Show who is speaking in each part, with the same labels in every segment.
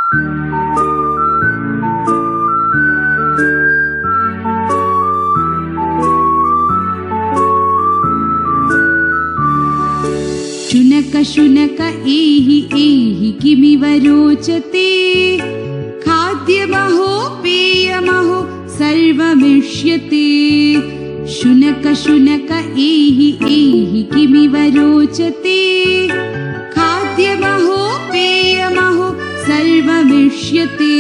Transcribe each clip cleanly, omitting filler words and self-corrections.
Speaker 1: शुनक शुनक एहि एहि किमिव रोचते खाद्यमहो पेयमहो सर्वमिष्यते। शुनक शुनक एहि एहि किमिव रोचते खाद्यमहो पेयमहो सर्वमिष्यते।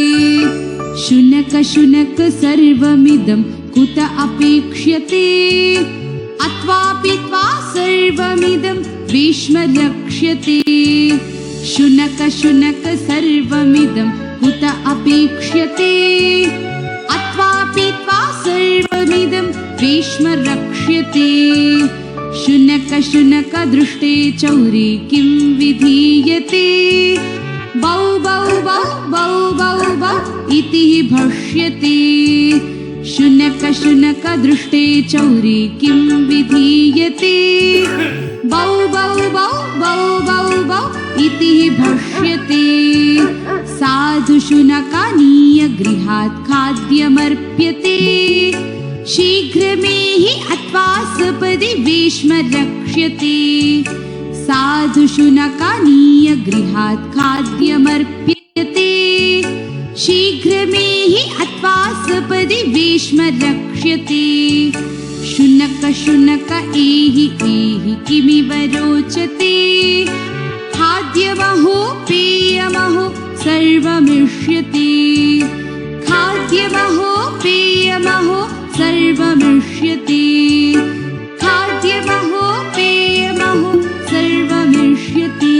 Speaker 1: शुनक शुनक सर्वमिदं कुत अपेक्ष्यते अत्वा पीत्वा सर्वमिदं भीष्म रक्ष्यते। शुनक शुनक सर्वमिदं कुत अपेक्ष्यते अत्वा पीत्वा सर्वमिदं भीष्म रक्ष्यते। शुनक शुनक दृष्टे चौरे किं विधीयते बौ बौ बौ बौ बौ बौ इति भष्यते। शुनक शुनक दृष्टे चौरे किं विधीयते बौ बौ बौ बौ बौ बौ इति भष्यते। साधु शुनकानीय गृहात् खाद्यमर्प्यते शीघ्रमेहि अत्वा सपदि भीष्म रक्ष्यते। साधु शुनकानीय गृहात् खाद्यमर्प्यते शीघ्रमेहि अत्वा सपदि भीष्म रक्ष्यते। शुनक शुनक एहि एहि किमिव रोचते खाद्यमहो पेयमहो सर्वमिष्यते। खाद्यमहो पेयमहो सर्वमिष्यते। खाद्यमहो पेयमहो सर्वमिष्यते।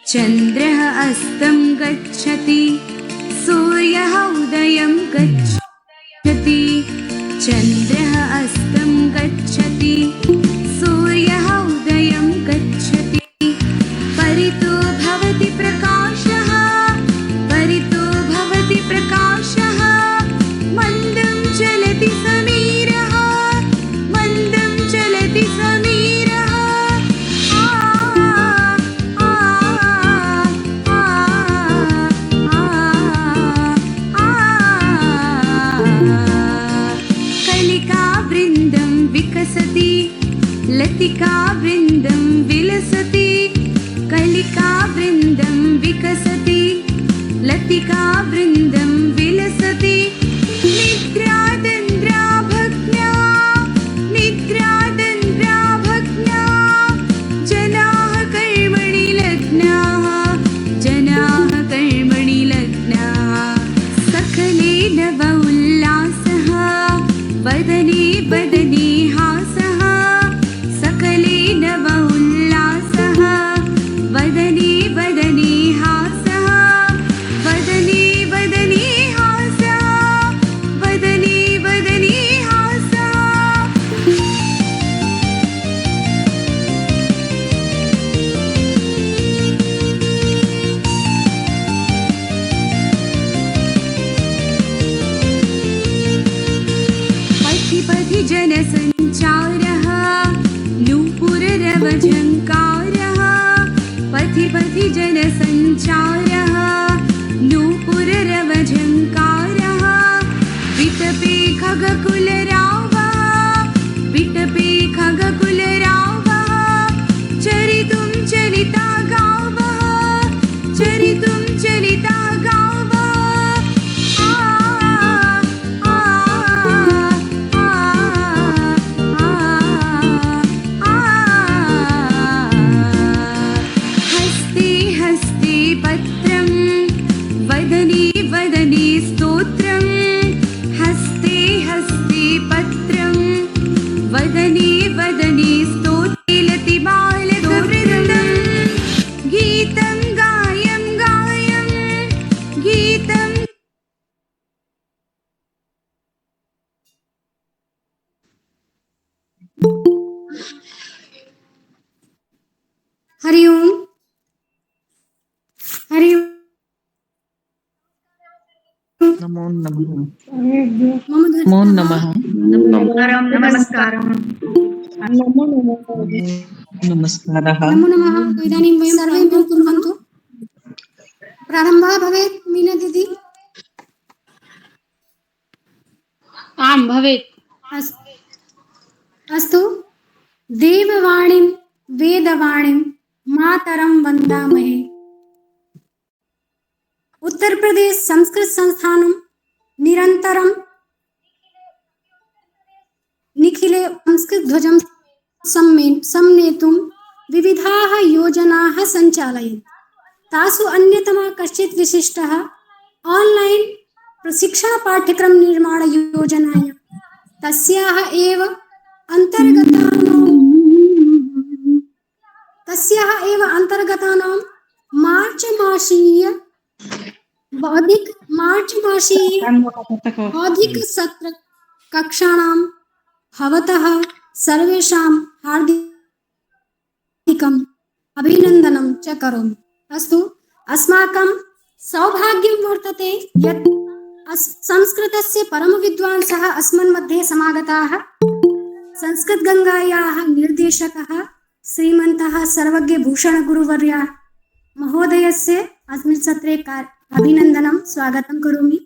Speaker 1: चन्द्रः अस्तं गच्छति सूर्यः उदयं गच्छति। चन्द्रः अस्तं गच्छति सूर्यः उदयं गच्छति। परितो भवति प्रकाशः परितो भवति प्रकाशः मन्दं चलति समीरः मन्दं चलति समीरः। विकसति लतिका वृन्दं विलसति कलिका वृन्दं विकसति लतिका वृन्दं विलसति। निद्रादन्द्रा भग्ना निद्रादन्द्रा भग्ना जनाः कर्मणि लग्नाः जनाः कर्मणि लग्नाः। सकले नव उल्लासः वदने वदने हासः सकले नव उल्लासः वदने वदने हासः वदने वदने हासः वदने वदने हासः। पथि पथि जनसञ्चारः नूपुररवझङ्कारः पथि पथि जनसञ्चारः नूपुररवझङ्कारः। विटपे खगकुलरावः विटपे खगकुलरावः चरितुं चलिता गावः चरितुं चलिता गावः।
Speaker 2: नमो नमः।
Speaker 1: नमो नमः।
Speaker 3: नमस्कारः।
Speaker 2: नमस्कारः।
Speaker 1: नमो नमः। तो इदानीं वयं सर्वे कुर्वन्तु। प्रारम्भः भवेत् मीना दीदी।
Speaker 4: आं भवेत्।
Speaker 1: अस्तु। देववाणीं वेदवाणीं मातरं वन्दामहे। उत्तर प्रदेश संस्कृत संस्थानं निरन्तरं निखिले संस्कृतध्वजं सम्नेतुं विविधाः योजनाः सञ्चालयन्ति। तासु अन्यतमः कश्चित् विशिष्टः ऑनलाइन प्रशिक्षणपाठ्यक्रम निर्माणयोजनायां तस्याः एव अन्तर्गतानां मार्च मासीय बौद्धिकसत्र कक्षाणां भवतः सर्वेषां हार्दिकम् अभिनन्दनं च करोमि। अस्तु, अस्माकं सौभाग्यं वर्तते यत् संस्कृतस्य परमविद्वांसः अस्मन् मध्ये समागताः। संस्कृतगङ्गायाः निर्देशकः श्रीमन्तः सर्वज्ञभूषणगुरुवर्यः महोदयस्य अस्मिन् सत्रे अभिनन्दनं स्वागतं करोमि।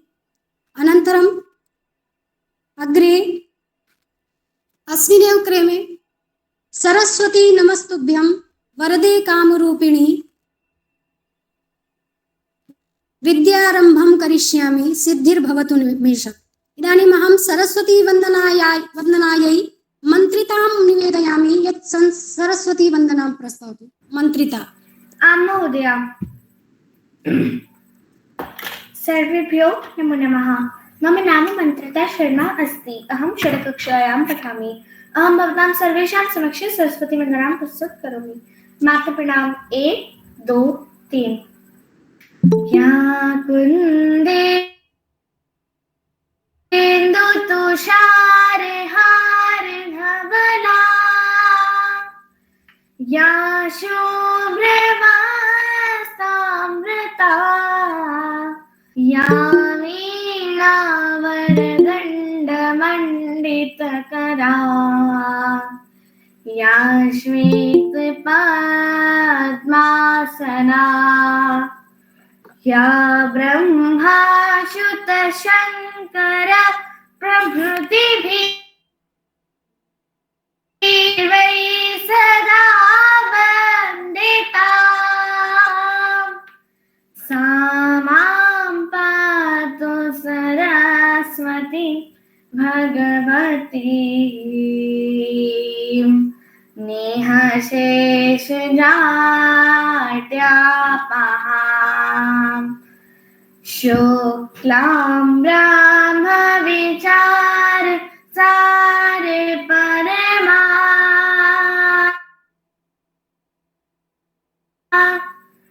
Speaker 1: अनन्तरम् अग्रे अस्मिन्नेव क्रमे सरस्वती नमस्तुभ्यं वरदे कामरूपिणी विद्यारम्भं करिष्यामि सिद्धिर्भवतु मे। इदानीम् अहं सरस्वती वन्दनायै मन्त्रितां निवेदयामि यत् सरस्वती वन्दनां प्रस्तौतु। मन्त्रिता।
Speaker 3: आं महोदय। सर्वेभ्यो नमो नमः। मम नाम मन्त्रिता शर्मा अस्ति। अहं षड्कक्षायां पठामि। अहं भवतां सर्वेषां समक्षे सरस्वती वन्दनां प्रस्तुत करोमि। मातृप्रणाम 1 2 3। या कुन्देन्दु तुषारहार धवला या शुभ्रवस्त्रामृता या वीणावरदण्डमण्डितकरा या श्वेतपद्मासना या ब्रह्माच्युतशङ्कर प्रभृतिभिः वै सदा वन्दिता सा मां पातु सरस्वती भगवती नेहशेषजाड्यापहां शुक्लां ब्रह्मविचार सारे परमा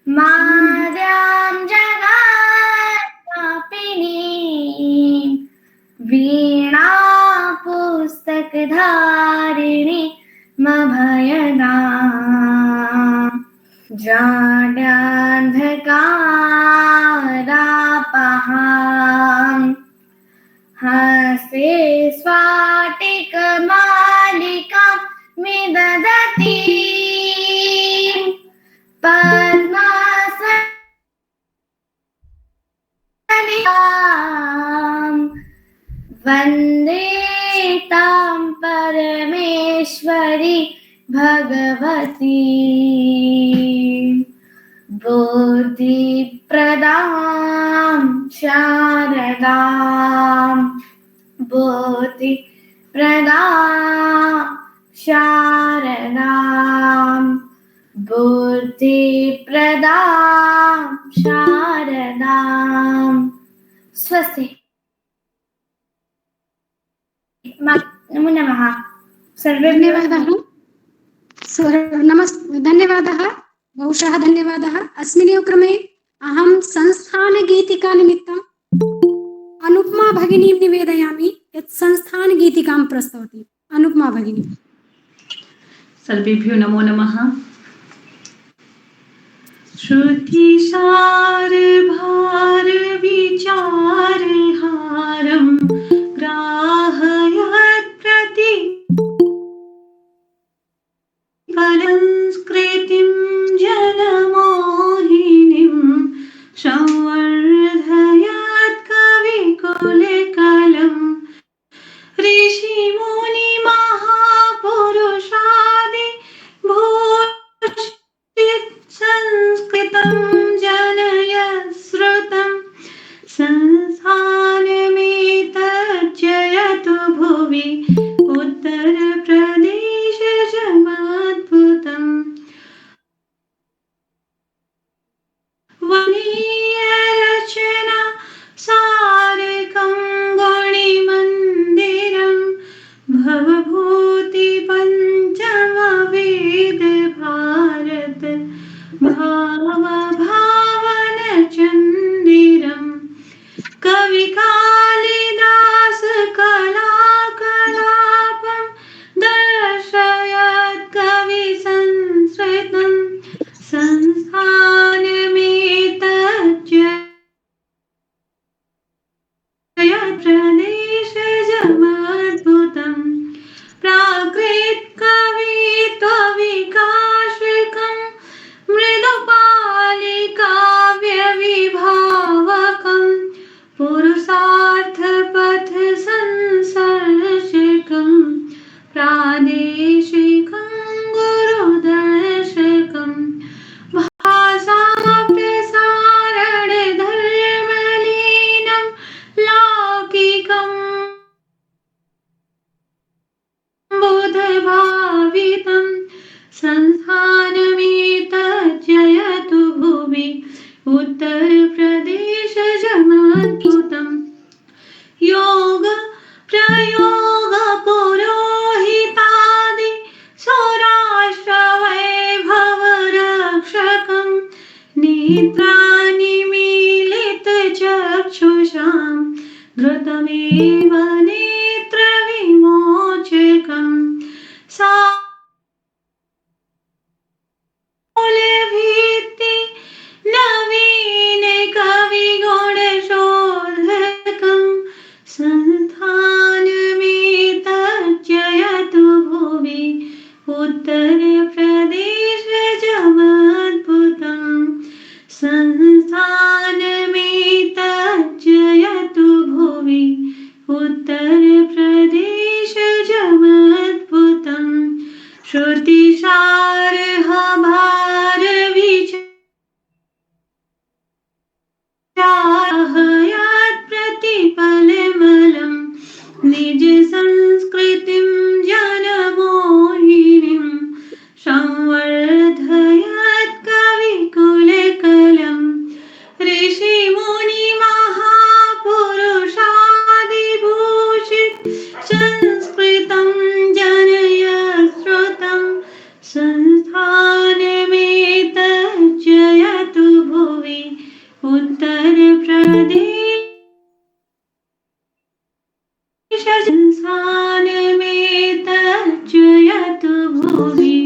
Speaker 3: माद्यां जगत्व्यापिनी वीणा पुस्तकधारिणी मभयदा जाड्यान्धकारापहां हस्ते स्फाटिकमालिकां विदधती पद्मासनिकां वन्दे तां परमेश्वरी भगवती बुद्धिप्रदां शारदां बुद्धिप्रदां शारदां बुद्धिप्रदां शारदां स्वस्ति। नमो नमः।
Speaker 1: धन्यवादः बहुशः धन्यवादः। अस्मिन्नेव क्रमे अहं संस्थानगीतिकानिमित्तम् अनुपमा भगिनीं निवेदयामि यत् संस्थानगीतिकां प्रस्तौति। अनुपमा भगिनी।
Speaker 5: सर्वेभ्यो नमो नमः। श्रुतिसार भार विचार चारुहारं ग्राहयत् प्रति संस्कृतिं जनमोहिनीं संवर्धयत् कविकुलकलम् ऋषिमुनिमहापुरुषादि भूषित संस्कृतं जनयत् श्रुतं संस्थानमेतज्जयतु भुवि उत्तरप्रदेशजमाद्भुतम् वनीयरचना सारकं गणिमन्दिरं भवभूतिपञ्चमवेद भारत भावभावनचन्दिरम् कविकालिदास कलाकलापं दर्शयत् कविसंस्कृतं संस्थानमेतज्जयत् प्रदेशजमाद्भुतम् प्राकृतकवित्वविकाशकं मृदुपालिकाव्यविभावकं पुरुषार्थपथसंसर्जकं प्रादेशिकं गुरुदर्शकं भाषाप्रसारणधर्मलीनं लौकिकं बुधभावितं संस्थानमेतज्जयतु भुवि उत्तरप्रदेशजमाद्भुतम् योग प्रयोग पुरोहितादि सौराष्ट्रवैभवरक्षकं नेत्राणि मीलितचक्षुषां धृतमेव नेत्रविमोचकं सालभित्ति नवीन कविगुणशोधकं संस्थानमेतज्जयतु भुवि उत्तरप्रदेशजमाद्भुतम् संस्थानमेतज्जयतु भुवि उत्तरप्रदेशजमाद्भुतम् श्रुतिसारभारविचारहयात् प्रतिफलमलं निज संस्कृतिं जनमोहिनीं संवर्धयत् कविकुलकलम् ऋषिमुनिमहापुरुषादिभूषित संस्कृतं जनयत् श्रुतं संस्थानमेतज्जयतु भुवि उत्तरप्रदेश संस्थानमेतज्जयतु भुवि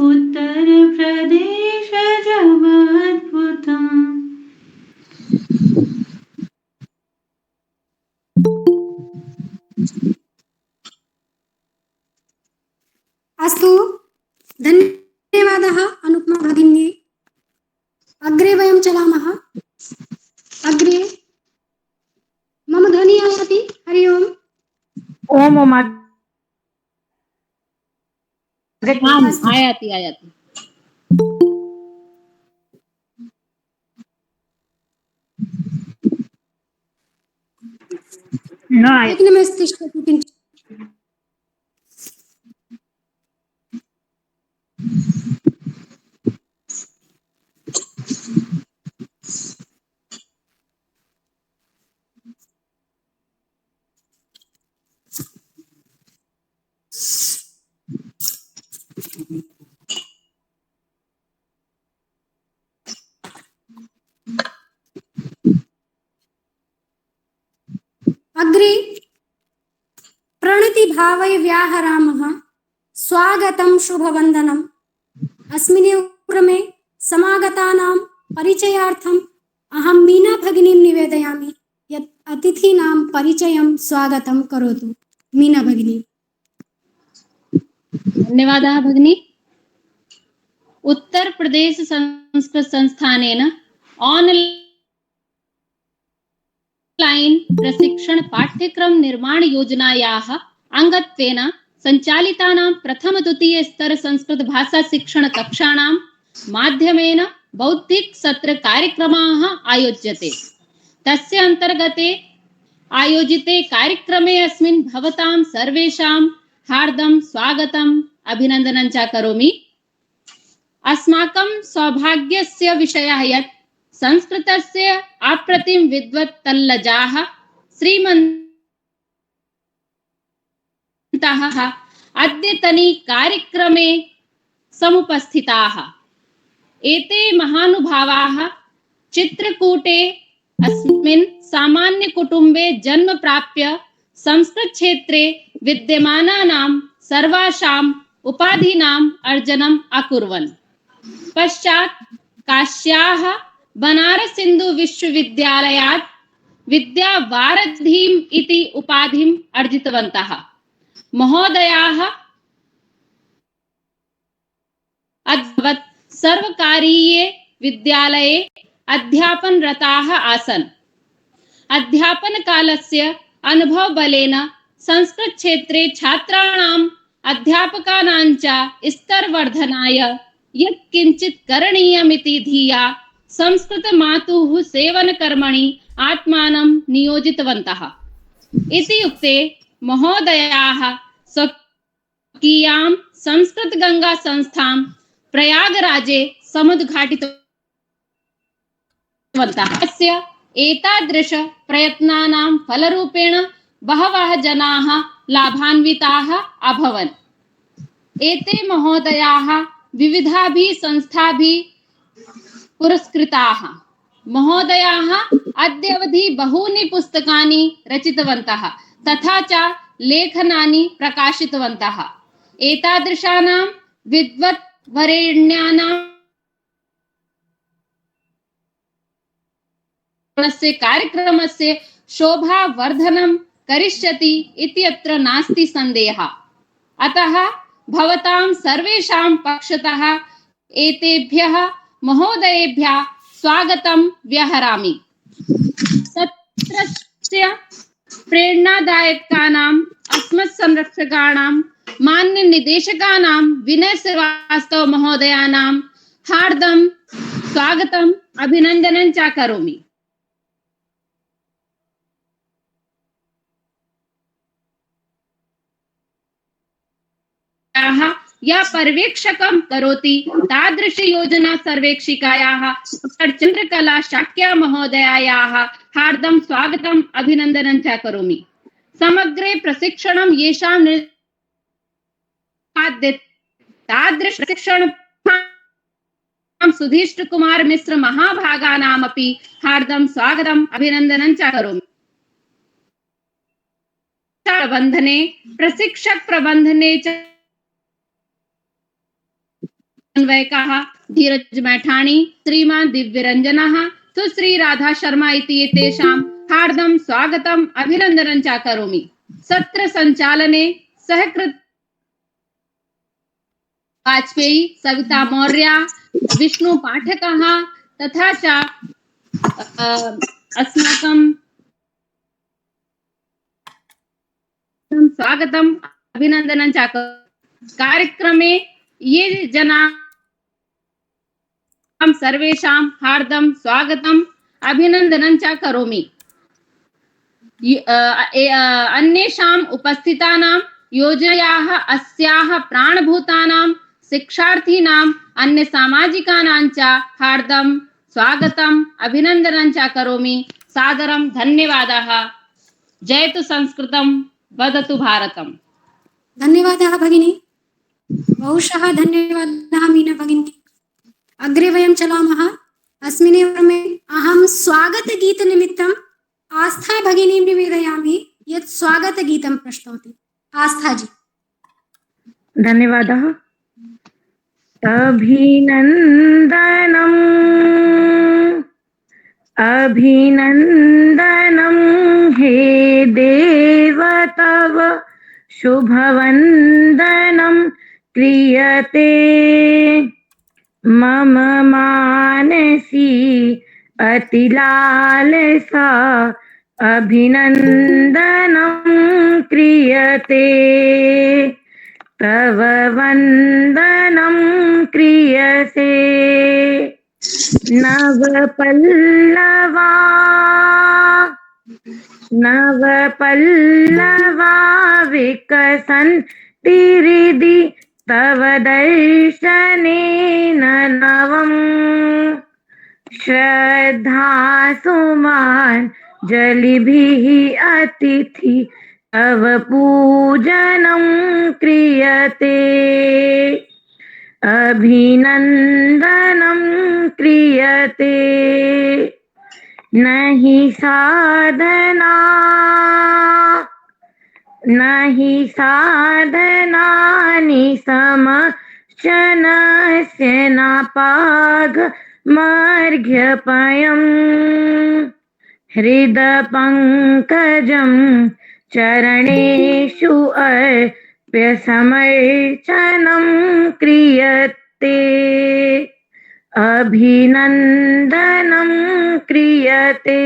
Speaker 5: उत्तरप्रदेशजमाद्भुतम्
Speaker 1: अस्तु, धन्यवादः अनुपमा भगिनी। अग्रे वयं चलामः। अग्रे मम ध्वनिः आयाति? हरि ओम्।
Speaker 6: ओम ओम
Speaker 4: आम्, आयाति आयाति।
Speaker 6: न आयाति।
Speaker 1: एकनिमेषं किञ्चित्। अग्रे प्रणतिभावै व्याहरामः। स्वागतं शुभवन्दनम्। अस्मिन् क्रमे समागतानां परिचयार्थम् अहं मीना भगिनीं निवेदयामि। यत् अतिथीनां परिचयं स्वागतं करोतु। मीना भगिनी।
Speaker 4: धन्यवादः भगिनी। उत्तर प्रदेश संस्कृत संस्थानेन ऑनलाइन प्रशिक्षण पाठ्यक्रम निर्माण योजनायाः अंगत्वेन संचालितानां प्रथम द्वितीय स्तर संस्कृत भाषा शिक्षण कक्षाणां माध्यमेन बौद्धिक सत्र कार्यक्रमाः आयोज्यते। तस्य अंतर्गते आयोजिते कार्यक्रमे अस्मिन् भवतां सर्वेषां हार्दं स्वागतम् अभिनन्दनं च करोमि। अस्माकं सौभाग्यस्य विषयः यत् संस्कृतस्य अप्रतिम विद्वत्तल्लजाः श्रीमन्तः अद्यतनी कार्यक्रमे समुपस्थिताः। एते महानुभावाः चित्रकूटे अस्मिन् सामान्य कुटुम्बे जन्म प्राप्य संस्कृत क्षेत्रे विद्यमानानां सर्वासाम् उपाधीनाम् अर्जनम् अकुर्वन्। पश्चात् काश्याः बनारस हिन्दू विश्वविद्यालयात् विद्यावारिधिम् इति उपाधिम् अर्जितवन्तः। महोदयाः अद्वत् सर्वकारीये विद्यालये अध्यापनरताः आसन्। अध्यापनकालस्य अनुभवबलेन संस्कृत क्षेत्रे छात्राणाम् अध्यापकानां च स्तरवर्धनाय यत् किञ्चित् करणीयमिति धिया संस्कृत मातुः सेवनकर्मणि आत्मानं नियोजितवन्तः। इति उक्ते महोदयाः स्वकीयां संस्कृत गंगा संस्थां प्रयागराजे समुद्घाटितवन्तः। अस्य एतादृश प्रयत्नानां फलरूपेण बहवः जनाः लाभान्विताः अभवन्। एते महोदयाः विविधाभिः संस्थाभिः पुरस्कृताः। महोदयाः अद्यावधि बहूनि पुस्तकानि रचितवन्तः तथा च लेखनानि प्रकाशितवन्तः। एतादृशानां विद्वद्वरेण्यानां कार्यक्रमस्य शोभावर्धनं करिष्यति इत्यत्र नास्ति सन्देहः। अतः भवतां सर्वेषां पक्षतः एतेभ्यः महोदयेभ्यः स्वागतं व्याहरामि। सत्रस्य प्रेरणादायकानाम् अस्मत् संरक्षकाणां मान्य निदेशकानां विनय श्रीवास्तव महोदयानां हार्दं स्वागतम् अभिनन्दनं च करोमि। या पर्यवेक्षकं करोति तादृश योजना सर्वेक्षिकायाः चंद्रकला शाक्या महोदयायाः हार्दं स्वागतम् अभिनन्दनं च करोमि। समग्रे प्रशिक्षणं येषां तादृश प्रशिक्षण सुधीष्ट कुमार मिश्र महाभागानामपि हार्दं स्वागतम् अभिनन्दनं च करोमि। प्रबन्धने प्रशिक्षक प्रबन्धने च अन्वयकाः धीरज मैठाणी, श्रीमान दिव्यरंजनः, सुश्री राधा शर्मा इति एतेषां हार्दं स्वागतम् अभिनन्दनं च करोमि। सत्र संचालने सहकृत वाजपेयी, सविता मौर्य, विष्णु पाठकः तथा च अस्माकं स्वागतम् अभिनन्दनं च कार्यक्रमे ये जनाः सर्वेषां हार्दं स्वागतम् अभिनन्दनं च करोमि। अन्येषाम् उपस्थितानां योजनायाः अस्याः प्राणभूतानां शिक्षार्थीनाम् अन्य सामाजिकानां च हार्दं स्वागतम् अभिनन्दनं च करोमि। सादरं धन्यवादः। जयतु संस्कृतं, वदतु भारतम्।
Speaker 1: धन्यवादः भगिनी। बहुशः धन्यवादः मीना भगिनी। अग्रे वयं चलामः। अस्मिन् क्रमे अहं स्वागतगीतनिमित्तम् आस्था भगिनीं निवेदयामि यत् स्वागतगीतं प्रस्तौति। आस्था जी।
Speaker 6: धन्यवादः। अभिनन्दनं अभिनन्दनं हे देव तव शुभवन्दनं क्रियते मम मानसी अतिलालसा अभिनन्दनं क्रियते तव वन्दनं क्रियते नवपल्लवा विकसन्ति तव दर्शनेन नवम् श्रद्धासुमाञ्जलिभिः अतिथि तव पूजनं क्रियते अभिनन्दनं क्रियते नहि साधनानि समश्चनस्य नापाघमर्घ्यपयम् हृदपङ्कजं चरणेषु अर्प्यसमर्चनं क्रियते अभिनन्दनं क्रियते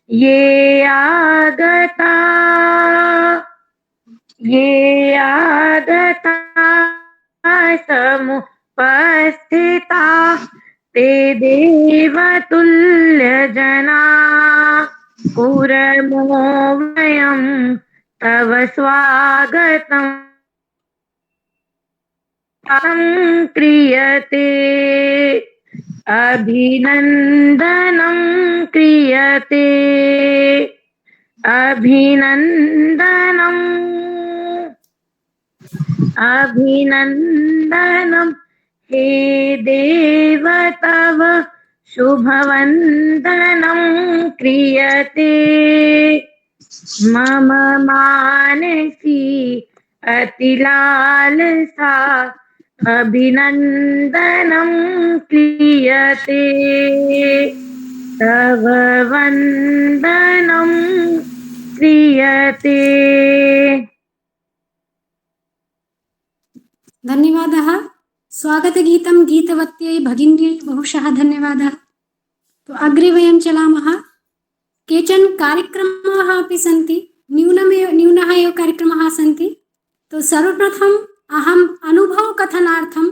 Speaker 6: ये आगता समुपस्थिता ते देवतुल्यजना कुर्मो वयं तव स्वागतं क्रियते अभिनन्दनं क्रियते अभिनन्दनं हे देव तव शुभवन्दनं क्रियते मम मानसी अतिलालसा अभिनन्दनं क्रियते तव वन्दनं क्रियते।
Speaker 1: धन्यवादः। स्वागतगीतं गीतवत्यै भगिन्यै बहुशः धन्यवादः। तो अग्रे वयं चलामः। केचन कार्यक्रमाः अपि सन्ति, न्यूनः एव कार्यक्रमाः सन्ति। तो सर्वप्रथम अहम् अनुभवकथनार्थं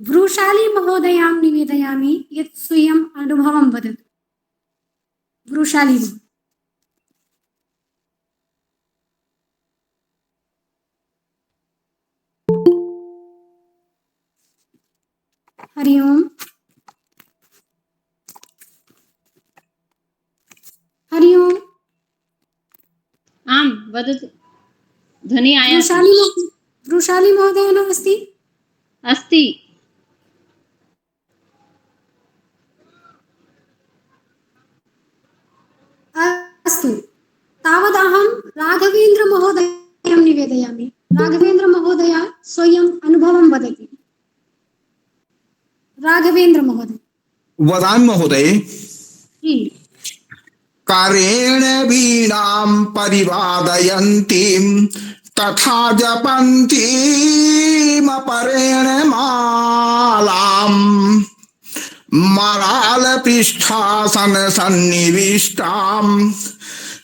Speaker 1: वृषाली महोदयां निवेदयामि यत् स्वयम् अनुभवं वदतु। वृषाली हरि ओम्। हरि ओम्।
Speaker 4: आम् वदतु। ध्वनि आया।
Speaker 1: वृषाली महोदय न अस्ति?
Speaker 4: अस्ति।
Speaker 1: अस्तु, तावदहं राघवेन्द्र महोदयं निवेदयामि। राघवेन्द्र महोदय स्वयम् अनुभवं वदति। राघवेन्द्र महोदय।
Speaker 7: वदामि महोदय। कारेण वीणां परिवादयन्तीं तथा जपन्तीमपरेण मालाम् मरालपृष्ठासन सन्निविष्टां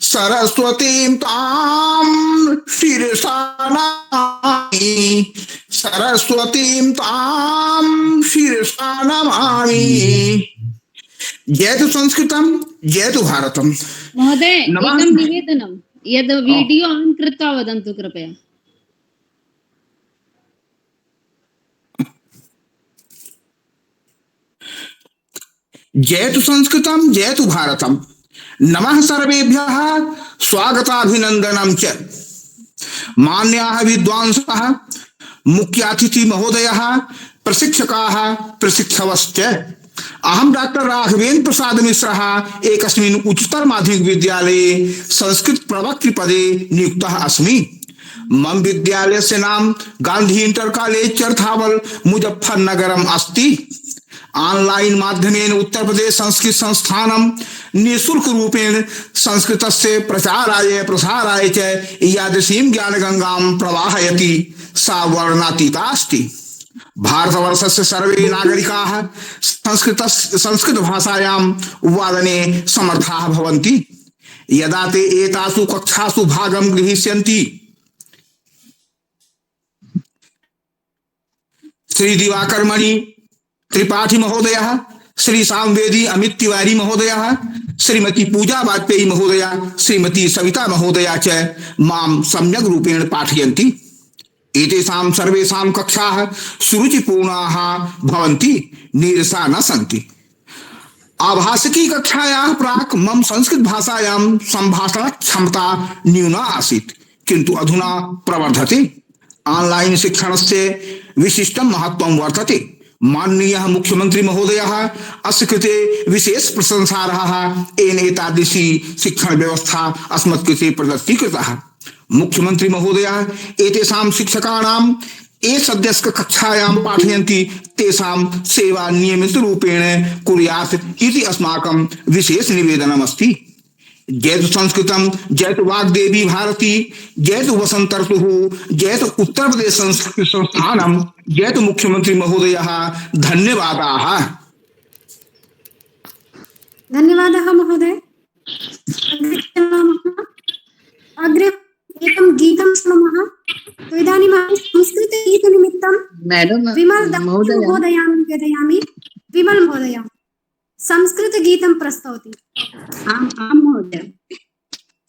Speaker 7: सरस्वतीं तां शिरसा नमामि। सरस्वतीं तां शिरसा नमामि। जयतु संस्कृतं जयतु भारतम्।
Speaker 4: महोदय एकं निवेदनं, यद् वीडियो आन् कृत्वा वदन्तु कृपया।
Speaker 7: जयतु संस्कृतं जयतु भारतम्। नमः सर्वेभ्यः स्वागताभिनन्दनं च। मान्याः विद्वांसः, मुख्यातिथि महोदयः, प्रशिक्षकाः, प्रशिक्षवश्च। अहं डॉक्टर राघवेन्द्र प्रसाद मिश्रः एकस्मिन् उच्चतर माध्यमिक विद्यालये संस्कृत प्रवक्तृ पदे नियुक्तः अस्मि। मम विद्यालयस्य नाम गांधी इंटर कॉलेज चरथावल मुजफ्फरनगरम अस्ति। ऑनलाइन माध्यमेन उत्तर प्रदेश संस्कृत संस्थानम निःशुल्क रूपेण संस्कृतस्य प्रचाराय प्रसाराय च यादृशीं ज्ञानगंगां प्रवाहयति सा वर्णातीता अस्ति। भारतवर्षस्य सर्वे नागरिकाः संस्कृत भाषायां वादने समर्थाः भवन्ति। यदा ते एतासु कक्षासु भागं गृहीष्यन्ति श्री दिवाकर मणि त्रिपाठी महोदयः, श्री सामवेदी अमित तिवारी महोदयः, श्रीमती पूजा वाजपेयी महोदया, श्रीमती सविता महोदया च मां सम्यक् रूपेण पाठयन्ति। एतेषां सर्वेषां कक्षाः सुरुचिपूर्णाः भवन्ति, नीरसा न सन्ति। आभासकी कक्षायाः प्राक् मम संस्कृत भाषायां संभाषण क्षमता न्यूना आसीत्, किन्तु अधुना प्रवर्धते। ऑनलाइन शिक्षणस्य विशिष्टं महत्त्वं वर्तते। माननीयः मुख्यमंत्री महोदयः अस्य कृते विशेष प्रशंसार्हः। येन एतादृशी शिक्षण व्यवस्था अस्मत् कृते प्रदत्तीकृतः। मुख्यमंत्री महोदयः एतेषां शिक्षकाणां ये सद्यस्क कक्षायां पाठयन्ति तेषां सेवा नियमित रूपेण कुर्यात् इति अस्माकं विशेष निवेदनमस्ति। जयतु संस्कृतम, जयतु वाग्देवी भारती, जयतु वसंत ऋतुः, जयतु उत्तर प्रदेश संस्कृत संस्थानम, जयतु मुख्यमंत्री महोदयः। धन्यवादाः।
Speaker 1: धन्यवादः महोदय। अग्रे एकं गीतं शृणुमः। तो इदानीम् अहं संस्कृतगीतनिमित्तं विमल महोदयां निवेदयामि। विमल महोदय संस्कृतगीतं प्रस्तौति।
Speaker 8: आम् आम् महोदय।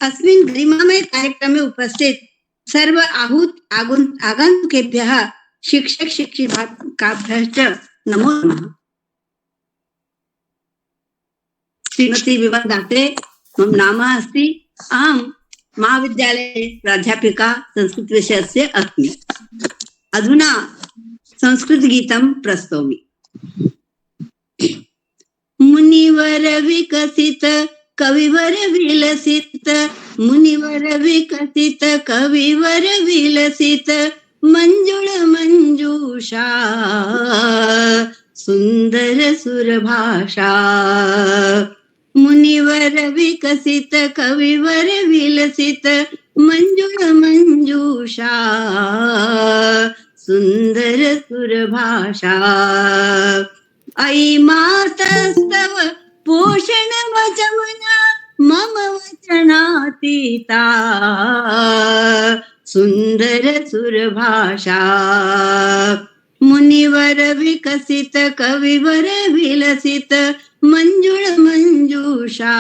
Speaker 8: अस्मिन् गरिमामय कार्यक्रमे उपस्थित सर्व आगन्तुकेभ्यः शिक्षक शिक्षिकाभ्यः च नमो नमः। श्रीमती विमल दाते मम नाम अस्ति। अहं महाविद्यालये प्राध्यापिका संस्कृत विषयस्य अस्मि। अधुना संस्कृतगीतं प्रस्तौमि। मुनिवर विकसित कविवर विलसित, मुनिवर विकसित कविवर विलसित, मंजुळ मंजूषा सुंदर सुरभाषा। मुनिवर विकसित कविवर विलसित, मंजुळ मंजूषा सुंदर सुरभाषा। आई मातस्तव पोषण वचमना मम वचनातीता सुंदर सुरभाषा। मुनिवर विकसित कविवर विलसित, मंजुळ मंजूषा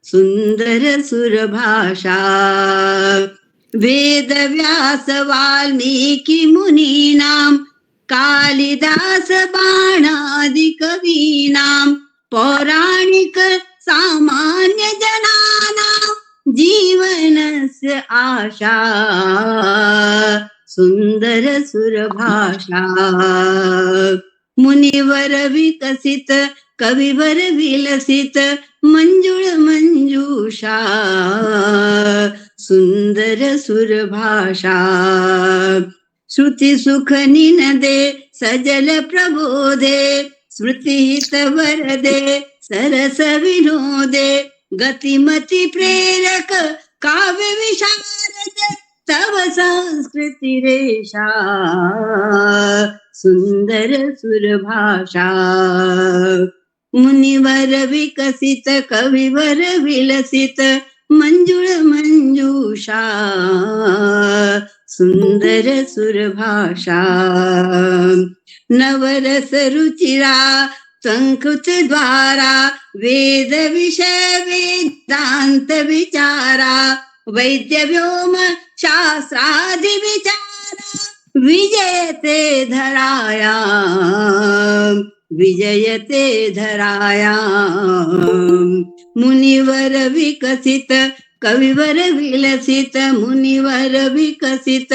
Speaker 8: सुंदर सुरभाषा। वेद व्यास वाल्मीकि मुनीनां, कालिदास बाणादि कवीनां, पौराणिक सामान्य जनानां जीवनस्य आशा सुंदर सुरभाषा। मुनिवर विकसित कविवर विलसित, मंजुळ मंजूषा सुंदर सुरभाषा। श्रुति सुख निनदे सजल प्रबोधे, स्मृति हित वरदे सरस विनोदे, गतिमति प्रेरक काव्य विशारद, तव संस्कृति रेशा सुंदर सुरभाषा। मुनिवर विकसित कविवर विलसित, मंजुळ मंजूषा सुंदर सुरभाषा। नवरस रुचिरा संस्कृत द्वारा, वेद विषय वेदांत विचारा, वैद्य व्योम शास्त्रादि विचारा, विजयते धराया विजयते धराया। मुनिवर विकसित कविवर विलसित, मुनिवर विकसित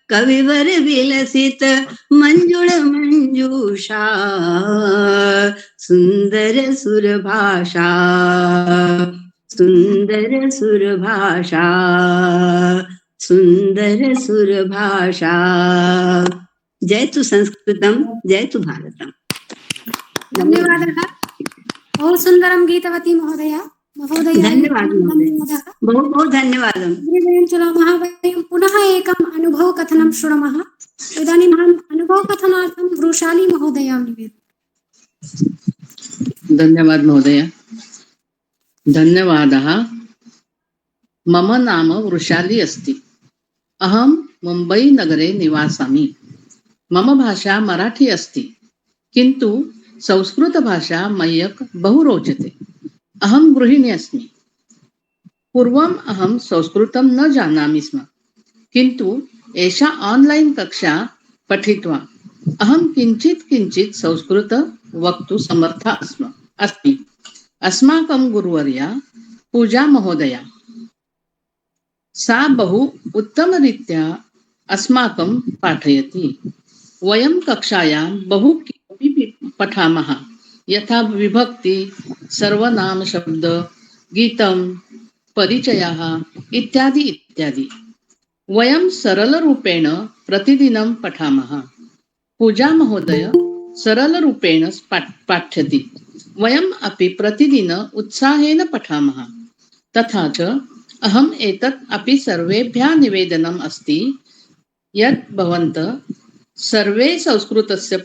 Speaker 8: कविवर विलसित, मंजुळ मंजूषा सुंदर सुरभाषा सुंदर सुरभाषा सुंदर सुरभाषा। जयतु संस्कृतम, जयतु भारतम।
Speaker 1: धन्यवादः। बहु सुन्दरं गीतवती महोदया।
Speaker 8: धन्यवादः। बहु धन्यवादः।
Speaker 1: वयं चलामः। वयं पुनः एकम् अनुभवकथनं शृणुमः। इदानीम् अहम् अनुभवकथनार्थं वृषाली महोदयां निवेदयामि।
Speaker 2: धन्यवाद महोदय। धन्यवादः। मम नाम वृषाली अस्ति। अहं मुम्बै नगरे निवासामि। मम भाषा मराठी अस्ति, किन्तु संस्कृतभाषा मह्यं बहु रोचते। अहं गृहिणी अस्मि। पूर्वम् अहं संस्कृतं न जानामि स्म, किन्तु एषा आन्लैन् कक्षा पठित्वा अहं किञ्चित् संस्कृत वक्तुं समर्था अस्मि। अस्माकं गुरुवर्या पूजा महोदया, सा बहु उत्तमरीत्या अस्माकं पाठयति। वयं कक्षायां बहु किमपि पठामः, यथा विभक्ति, सर्वनाम शब्द, गीतं, परिचयः इत्यादि इत्यादि। वयं सरलरूपेण प्रतिदिनं पठामः। पूजा महोदय सरलरूपेण पाठयति। वयम् अपि प्रतिदिनं उत्साहेन पठामः। तथा च अहम् एतत् अपि सर्वेभ्यः निवेदनम् अस्ति यत् भवन्तः सर्वे संस्कृतस्य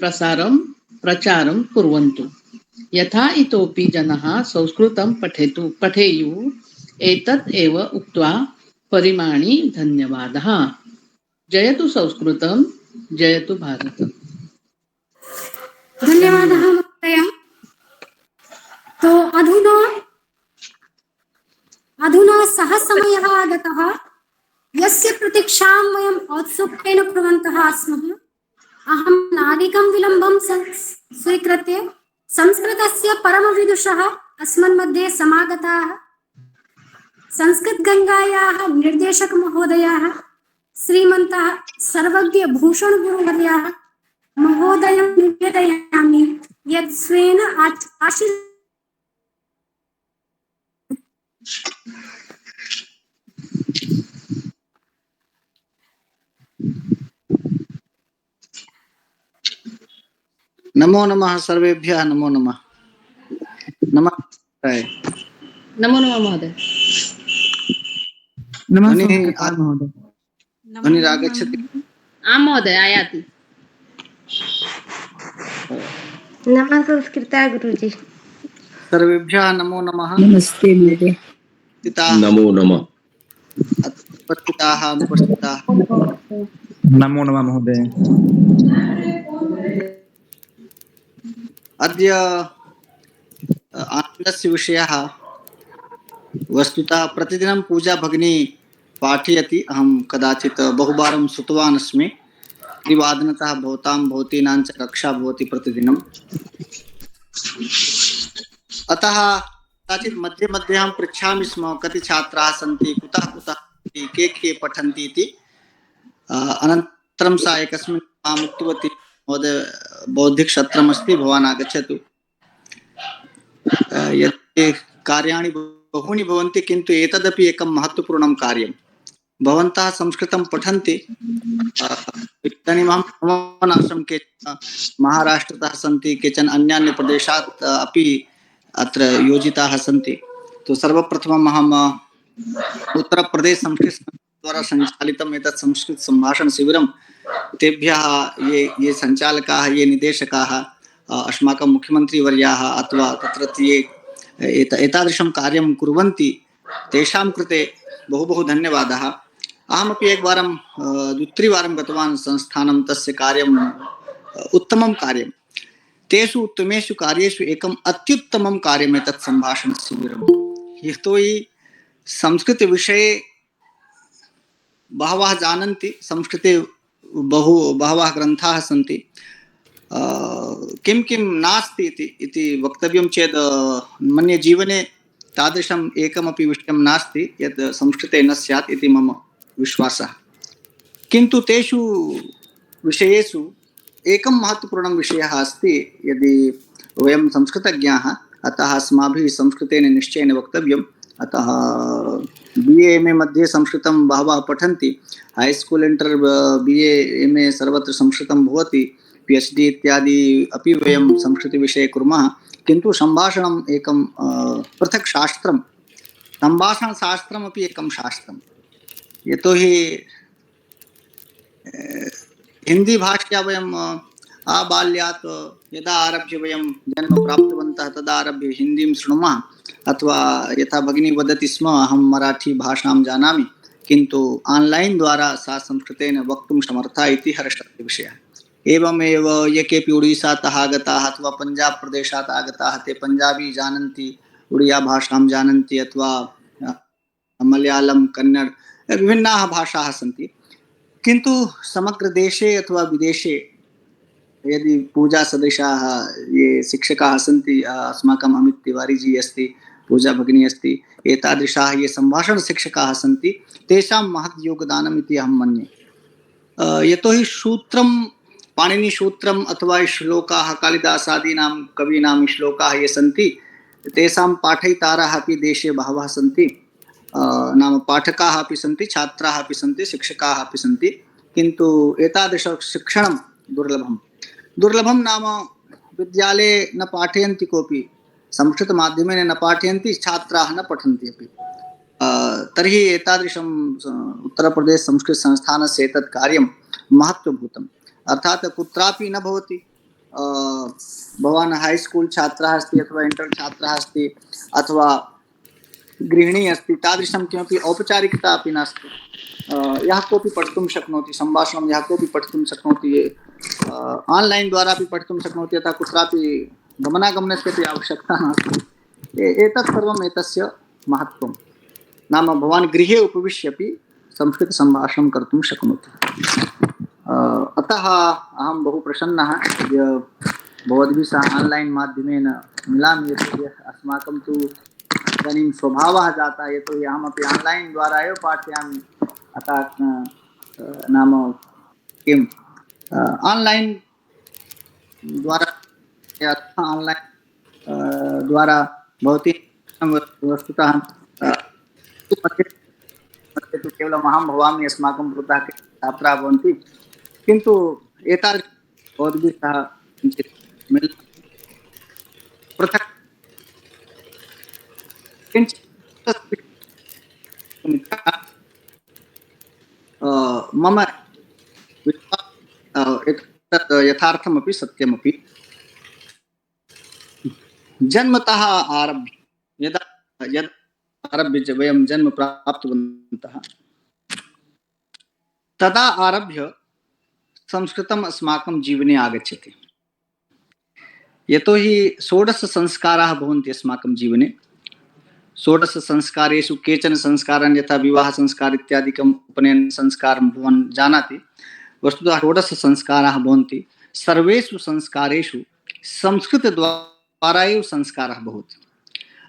Speaker 2: प्रचारं कुर्वन्तु, यथा इतोपि जनाः संस्कृतं पठेयुः। एतत् एव उक्त्वा परिमाणि धन्यवादः। जयतु संस्कृतं, जयतु भारत।
Speaker 1: धन्यवादः महोदय। तो अधुना सः समयः आगतः यस्य प्रतीक्षां वयम् औत्सुक्येन कुर्वन्तः स्मः। अहं नादिकं विलम्बं स्वीकृत्य संस्कृतस्य परमविदुषः अस्मन्मध्ये समागताः संस्कृतगङ्गायाः निर्देशक महोदयाः श्रीमन्तः सर्वज्ञ भूषण गुरुवर्याः महोदयं निवेदयामि यत् स्वेन
Speaker 9: नमो नमः सर्वेभ्यः। नमो नमः। नमः
Speaker 4: नमो नमः महोदय।
Speaker 9: ध्वनिरागच्छति?
Speaker 4: आं महोदय, आयाति।
Speaker 6: नमः संस्कृता गुरुजी।
Speaker 9: सर्वेभ्यः नमो नमः।
Speaker 2: नमस्ते महोदय।
Speaker 10: नमो नमः।
Speaker 9: उपस्थिताः अनुपस्थिताः
Speaker 10: नमो नमः महोदय।
Speaker 9: अद्य आनन्दस्य विषयः वस्तुतः प्रतिदिनं पूजा भगिनी पाठयति। अहं कदाचित् बहुवारं श्रुतवान् अस्मि। 3:00 भवतीनां च कक्षा भवति प्रतिदिनम्। अतः कदाचित् मध्ये मध्ये अहं पृच्छामि स्म कति छात्राः सन्ति, कुतः सन्ति, के पठन्ति इति। अनन्तरं सा एकस्मिन् माम् उक्तवती, महोदय बौद्धिकसत्रमस्ति, भवान् आगच्छतु। यत् कार्याणि बहूनि भवन्ति, किन्तु एतदपि एकं महत्त्वपूर्णं कार्यं। भवन्तः संस्कृतं पठन्ति। इदानीम् अहं भ्रमणार्थं केचन महाराष्ट्रतः सन्ति, केचन अन्यान्यप्रदेशात् अपि अत्र योजिताः सन्ति। तो सर्वप्रथमम् अहम् उत्तरप्रदेश संस्कृत द्वारा सञ्चालितम् एतत् संस्कृत सम्भाषण शिबिरं तेभ्यः ये सञ्चालकाः, ये निदेशकाः, अस्माकं मुख्यमन्त्रीवर्याः अथवा तत्र ये एतादृशं कार्यं कुर्वन्ति तेषां कृते बहु धन्यवादः। अहमपि एकवारं 2-3 गतवान् संस्थानं। तस्य कार्यम् उत्तमं कार्यं। तेषु उत्तमेषु कार्येषु एकम् अत्युत्तमं कार्यम् एतत् सम्भाषणशिबिरं। यतोहि संस्कृतविषये बहवः जानन्ति, संस्कृते बहवः ग्रन्थाः सन्ति, किं नास्ति इति वक्तव्यं चेत् मन्ये जीवने तादृशम् एकमपि विषयं नास्ति यत् संस्कृते न स्यात् इति मम विश्वासः। किन्तु तेषु विषयेषु एकं महत्त्वपूर्णं विषयः अस्ति। यदि वयं संस्कृतज्ञाः, अतः अस्माभिः संस्कृतेन निश्चयेन वक्तव्यम्। अतः BA MA मध्ये संस्कृतं बहवः पठन्ति। हाईस्कूल् इंटर् BA MA सर्वत्र संस्कृतं भवति। PhD इत्यादि अपि वयं संस्कृतविषये कुर्मः, किन्तु सम्भाषणम् एकं पृथक् शास्त्रं, सम्भाषणशास्त्रमपि एकं शास्त्रं। यतोहि हिंदी भाषया वयं आबाल्यात् यदा आरभ्य वयं जन्म प्राप्तवन्तः तदा आरभ्य हिंदीं शृणुमः, अथवा यथा भगिनी वदति स्म अहं मराठी भाषां जानामि किन्तु ऑनलाइन द्वारा सा संस्कृतेन वक्तुं समर्था इति हर्षस्य विषयः। एवमेव ये केपि उड़ीसातः आगताः अथवा पंजाब प्रदेशात् आगताः ते पंजाबी जानन्ति, उड़िया भाषां जानन्ति, अथवा मलयालम कन्नड़ विभिन्नाः भाषाः सन्ति, किन्तु समग्र देशे अथवा विदेशे यदि पूजा सदृशाः ये शिक्षकाः सन्ति, अस्माकम् अमित तिवारी जी अस्ति, पूजा भगिनी अस्ति, एतादृशाः ये सम्भाषण शिक्षकाः सन्ति, तेषां महत् योगदानम् इति अहं मन्ये। यतोहि सूत्रं, पाणिनिसूत्रम् अथवा श्लोकाः, कालिदासादीनां कवीनां श्लोकाः ये सन्ति तेषां पाठयितारः अपि देशे बहवः सन्ति, नाम पाठकाः अपि सन्ति, छात्राः अपि सन्ति, शिक्षकाः अपि सन्ति, किन्तु एतादृश शिक्षणं दुर्लभं नाम विद्यालये न पाठयन्ति कोऽपि, संस्कृतमाध्यमेन न पाठयन्ति, छात्राः न पठन्ति अपि। तर्हि एतादृशं उत्तरप्रदेश संस्कृतसंस्थानस्य एतत् कार्यं महत्त्वभूतम्, अर्थात् कुत्रापि न भवति। भवान् हैस्कूल् छात्रः अस्ति अथवा इंटर छात्रः अस्ति अथवा गृहिणी अस्ति, तादृशं किमपि औपचारिकता अपि नास्ति। यः कोऽपि पठितुं शक्नोति, सम्भाषणं यः कोऽपि पठितुं शक्नोति, आन्लैन् द्वारा अपि पठितुं शक्नोति, यथा कुत्रापि गमनागमनस्य अपि आवश्यकता नास्ति। एतत् सर्वम् एतस्य महत्त्वं, नाम भवान् गृहे उपविश्यपि संस्कृतसम्भाषणं कर्तुं शक्नोति। अतः अहं बहु प्रसन्नः भवद्भिः सह आन्लैन् माध्यमेन मिलामि, यतोहि अस्माकं तु इदानीं स्वभावः जातः, यतोहि अहमपि आन्लैन् द्वारा एव पाठयामि। अतः नाम किम् आन्लैन् द्वारा भवती वस्तुतः तु केवलम् अहं भवामि, अस्माकं पुरतः छात्राः भवन्ति, किन्तु एतादृश भवद्भिः सह किञ्चित् पृथक् मम एतत् यथार्थमपि सत्यमपि। जन्मतः आरभ्य यदा आरभ्य वयं जन्म प्राप्तवन्तः तदा आरभ्य संस्कृतम् अस्माकं जीवने आगच्छति। यतोहि 16 संस्काराः भवन्ति अस्माकं जीवने। 16 संस्कारेषु केचन संस्कारान्, यथा विवाह संस्कार इत्यादिकम्, उपनयन संस्कारं भवान् जानाति, वस्तुतः 16 संस्काराः भवन्ति। सर्वेषु संस्कारेषु संस्कृतद्वारा एव संस्कारः भवति।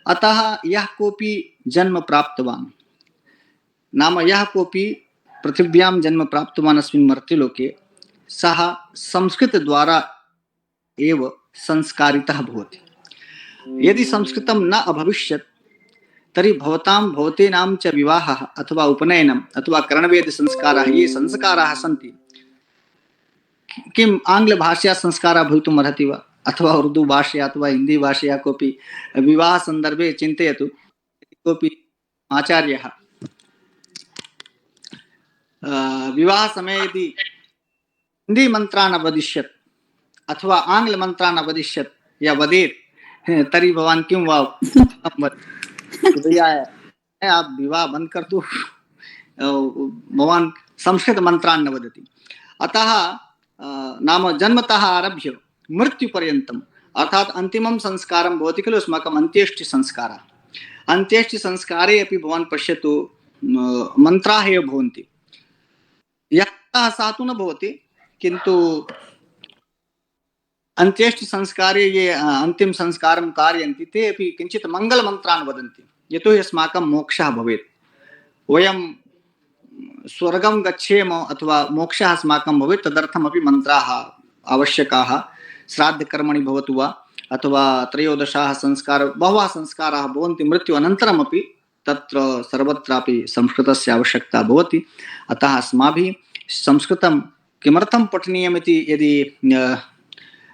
Speaker 9: अतः यः कोऽपि जन्म प्राप्तवान्, नाम यः कोऽपि पृथिव्यां जन्म प्राप्तवान् अस्मिन् मर्त्यलोके, सः संस्कृतद्वारा एव संस्कारितः भवति। यदि संस्कृतं न अभविष्यत् तर्हि भवतेनां च विवाहः अथवा उपनयनम् अथवा कर्णवेद संस्काराः, ये संस्काराः सन्ति, किम् आङ्ग्लभाषया संस्कारः भवितुम् अर्हति वा, अथवा उर्दू भाषया अथवा हिंदी भाषया कोऽपि विवाह संदर्भे चिन्तयतु। कोऽपि आचार्यः विवाह समये यदि हिंदी मन्त्रान् अवदिष्यत् अथवा आंग्ल मन्त्रान् अवदिष्यत् या वदेत्, तर्हि भवान् किं वा आप विवाह बंद कर दो, भवान् संस्कृत मन्त्रान् न वदति। अतः नाम जन्मतः आरभ्य मृत्युपर्यन्तम्, अर्थात अंतिमं संस्कारं भवति खलु अस्माकम् अन्त्येष्टि संस्कारः। अन्त्येष्टि संस्कारे अपि भवान् पश्यतु मन्त्राः एव भवन्ति। यः सः तु न भवति, किन्तु अन्त्येष्टि संस्कारे ये अंतिम संस्कारं कारयन्ति ते अपि किञ्चित् मङ्गलमन्त्रान् वदन्ति, यतोहि अस्माकं मोक्षः भवेत्। वयं स्वर्गं गच्छेम अथवा मोक्षः अस्माकं भवेत्, तदर्थमपि मन्त्राः आवश्यकाः। श्राद्धकर्मणि भवतु वा अथवा त्रयोदशाः संस्कार, बहवः संस्काराः भवन्ति। मृत्यु अनन्तरमपि तत्र सर्वत्रापि संस्कृतस्य आवश्यकता भवति। अतः अस्माभिः संस्कृतं किमर्थं पठनीयमिति यदि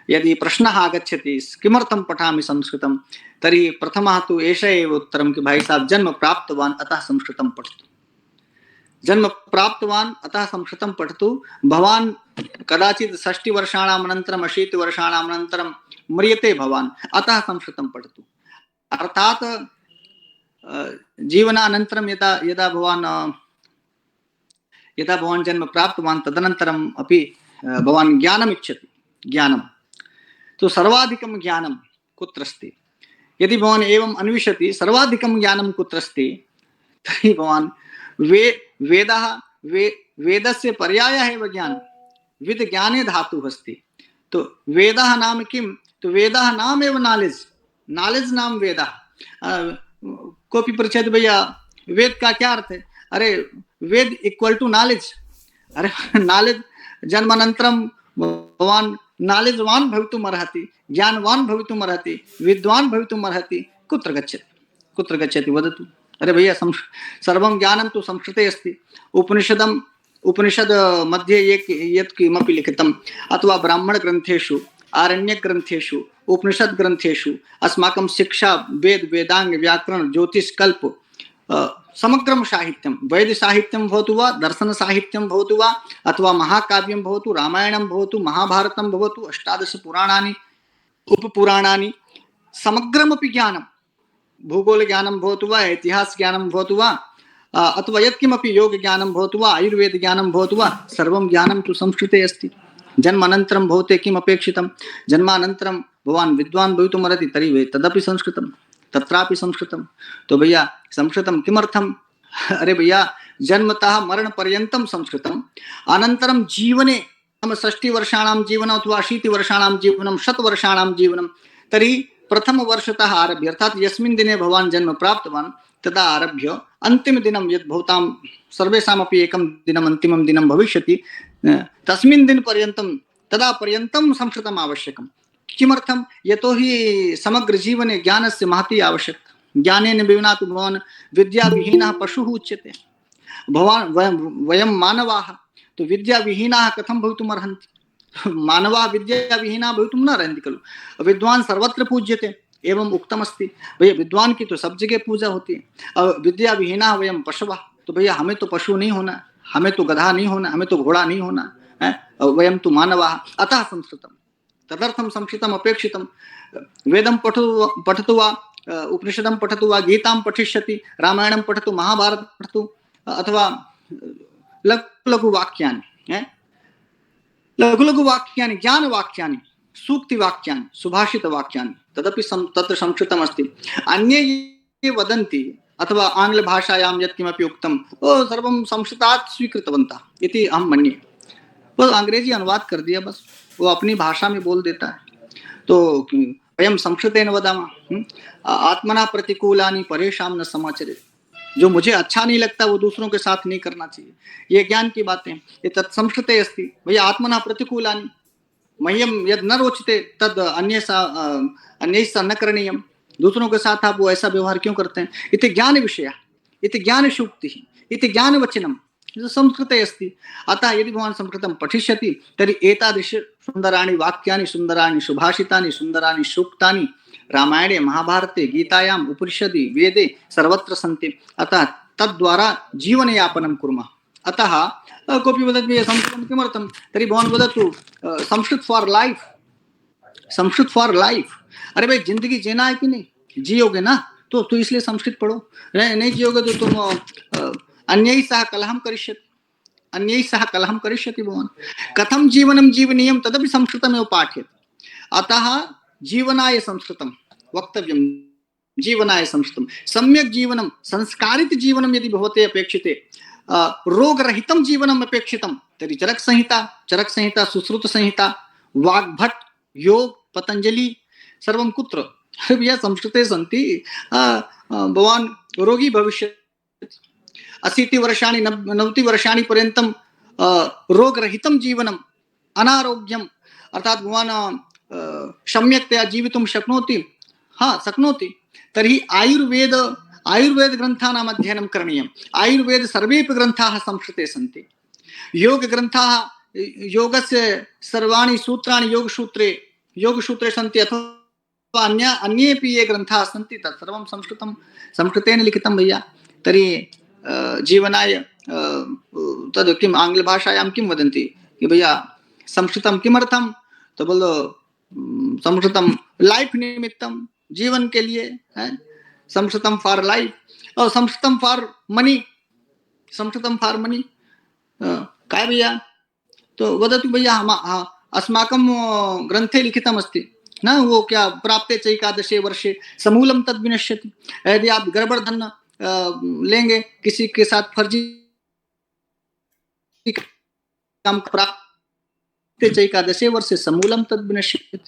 Speaker 9: यदि प्रश्नः आगच्छति किमर्थं पठामि संस्कृतं, तर्हि प्रथमः तु एष एव उत्तरं कि भाई साहब जन्म प्राप्तवान् अतः संस्कृतं पठतु, जन्म प्राप्तवान् अतः संस्कृतं पठतु। भवान् कदाचित् 60 वर्षाणाम् अनन्तरम् 80 वर्षाणाम् अनन्तरं म्रियते भवान्, अतः संस्कृतं पठतु। अर्थात् जीवनानन्तरं यदा भवान् जन्म प्राप्तवान् तदनन्तरम् अपि भवान् ज्ञानम् इच्छति, ज्ञानं तो सर्वाधिकं ज्ञानं कुत्र अस्ति? यदि भवान् एवम् अन्विषति सर्वाधिकं ज्ञानं कुत्र अस्ति, तर्हि भवान् वेदस्य पर्यायः एव ज्ञानं, विद ज्ञाने धातुः अस्ति। तो वेदः नाम किं? तो वेदः नाम एव नॉलेज, नॉलेज नाम वेदः। कोऽपि पृच्छति भैया वेद का क्या अर्थ है? अरे वेद इक्वल टू नॉलेज। अरे नॉलेज जन्मानन्तरं भवान् नॉलेजवान् भवितुम् अर्हति, ज्ञानवान् भवितुम् अर्हति, विद्वान् भवितुम् अर्हति। कुत्र गच्छति वदतु? अरे भैया सर्वं ज्ञानं तु संस्कृते अस्ति। उपनिषद मध्ये यत् किमपि लिखितम् अथवा ब्राह्मण ग्रन्थेषु, आरण्यक ग्रन्थेषु, उपनिषद ग्रन्थेषु अस्माकं शिक्षा, वेद, वेदांग, व्याकरण, ज्योतिष, कल्प, समग्रं साहित्यं, वैद्य साहित्यं भवतु वा, दर्शन साहित्यं भवतु वा, अथवा महाकाव्यं भवतु, रामायणं भवतु, महाभारतं भवतु, 18 पुराणानि, उपपुराणानि, समग्रमपि ज्ञानं, भूगोल ज्ञानं भवतु वा, इतिहास ज्ञानं भवतु वा, अथवा यत्किमपि योग ज्ञानं भवतु वा, आयुर्वेद ज्ञानं भवतु वा, सर्वं ज्ञानं तु संस्कृते अस्ति। जन्मानन्तरं भवते किम् अपेक्षितं? जन्मानन्तरं भवान् विद्वान् भवितुम् अर्हति, तर्हि तदपि संस्कृतं, तत्रापि संस्कृतं। तो भैया संस्कृतं किमर्थम्? अरे भैया जन्मतः मरणपर्यन्तं संस्कृतम्, अनन्तरं जीवने 60 वर्षाणां जीवनम् अथवा 80 वर्षाणां जीवनं, 100 वर्षाणां जीवनं, तर्हि प्रथमवर्षतः आरभ्य, अर्थात् यस्मिन् दिने भवान् जन्म प्राप्तवान् तदा आरभ्य अन्तिमदिनं यद् भवतां सर्वेषामपि एकं दिनम् अन्तिमं दिनं भविष्यति, तस्मिन् दिनपर्यन्तं तदा पर्यन्तं संस्कृतम् आवश्यकं। किमर्थं? यतोहि समग्र जीवने ज्ञानस्य महती आवश्यकता। ज्ञानेन विना तु भवान् विद्याविहीनः पशुः उच्यते। भवान् वयं मानवाः तो विद्याविहीनाः कथं भवितुम् अर्हन्ति? मानवाः विद्याविहीनाः भवितुं न अर्हन्ति खलु। विद्वान् सर्वत्र पूज्यते, एवं उक्तमस्ति। भैया विद्वान की तो सब जगह पूजा होती है। अब विद्याविहीनाः वयं पशवः, तो भैया हमें तो पशु नहीं होना, हमें तो गधा नहीं होना, हमें तो घोड़ा नहीं होना है, वयं तो मानवाः। अतः संस्कृतं, तदर्थं संस्कृतम् अपेक्षितं। वेदं पठतु वा, उपनिषदं पठतु वा, गीतां पठिष्यति, रामायणं पठतु, महाभारतं पठतु, अथवा लघु लघु वाक्यानि, लघु लघु वाक्यानि, ज्ञानवाक्यानि, सूक्तिवाक्यानि, सुभाषितवाक्यानि, तदपि तत्र संस्कृतम् अस्ति। अन्ये ये वदन्ति अथवा आङ्ग्लभाषायां यत्किमपि उक्तं सर्वं संस्कृतात् स्वीकृतवन्तः इति अहं मन्ये। वो अंग्रेजी अनुवाद कर दिया, बस वो अपनी भाषा में बोल देता है। तो वयं संस्कृतेन वदामः, आत्मना प्रतिकूलानि परेषां न समाचरेत्। जो मुझे अच्छा नहीं लगता वो दूसरों के साथ नहीं करना चाहिए। ये ज्ञान की बातें, ये तत् संस्कृते अस्ति। भैया आत्मना प्रतिकूलानि, मह्यम यद न रोचते तद अन्य न करणीयम। दूसरों के साथ आप वो ऐसा व्यवहार क्यों करते हैं? इति ज्ञान विषय, इति ज्ञान शुक्ति, इति ज्ञान वचनम संस्कृते अस्ति। अतः यदि भवान् संस्कृतं पठिष्यति तर्हि एतादृश सुन्दराणि वाक्यानि, सुन्दराणि सुभाषितानि, सुन्दराणि सूक्तानि रामायणे, महाभारते, गीतायाम्, उपनिषदि, वेदे सर्वत्र सन्ति। अतः तद्द्वारा जीवनयापनं कुर्मः। अतः कोऽपि वदति संस्कृतं किमर्थं? तर्हि भवान् वदतु Sanskrit for life, Sanskrit for life. अरे भाई जिंदगी जीना है कि नहीं? जियोगे ना तो इसलिए संस्कृत पढ़ो। नहीं जियोगे तो तुम अन्यैः सह कलहं करिष्यति, अन्यैः सह कलहं करिष्यति भवान्। कथं जीवनं जीवनीयं तदपि संस्कृतमेव पाठयति। अतः जीवनाय संस्कृतं वक्तव्यं, जीवनाय संस्कृतं। सम्यक् जीवनं, संस्कारित जीवनं यदि भवते अपेक्षिते, रोगरहितं जीवनम् अपेक्षितं तर्हि चरक संहिता, सुश्रुत संहिता, वाग्भट, योग, पतंजलि सर्वं कुत्र? भैया संस्कृते सन्ति। भवान् रोगी भविष्यति, 80 वर्षाणि 90 वर्षाणि पर्यन्तं रोगरहितं जीवनम्, अनारोग्यम्, अर्थात् भवान् सम्यक्तया जीवितुं शक्नोति। हाँ शक्नोति। तर्हि आयुर्वेद ग्रन्थानाम् अध्ययनं करणीयम्। आयुर्वेद सर्वेपि ग्रन्थाः संस्कृते सन्ति। योग ग्रन्थाः, योगस्य सर्वाणि सूत्राणि योगसूत्रे योगसूत्रे सन्ति अथवा अन्येपि ये ग्रन्थाः सन्ति तत्सर्वं संस्कृतेन लिखितं भैया। तर्हि जीवनाय तद् किम् आङ्ग्लभाषायां किं वदन्ति कि भैया संस्कृतं किमर्थं, तो बोलो संस्कृतं लाइफ निमित्तं, जीवन के लिए है, संस्कृतं फॉर लाइफ और संस्कृतं फॉर मनी, संस्कृतं फॉर मनी काय भैया। तो वदतु भैया अस्माकं ग्रन्थे लिखितमस्ति न, वो क्या प्राप्ते च एकादशे वर्षे समूलं तद् विनश्यति। यदि आप गड़बड़ धन लेंगे, किसी के साथ फर्जी काम प्राप्ते च एकादशे वर्षे समूलं तद् विनश्यति।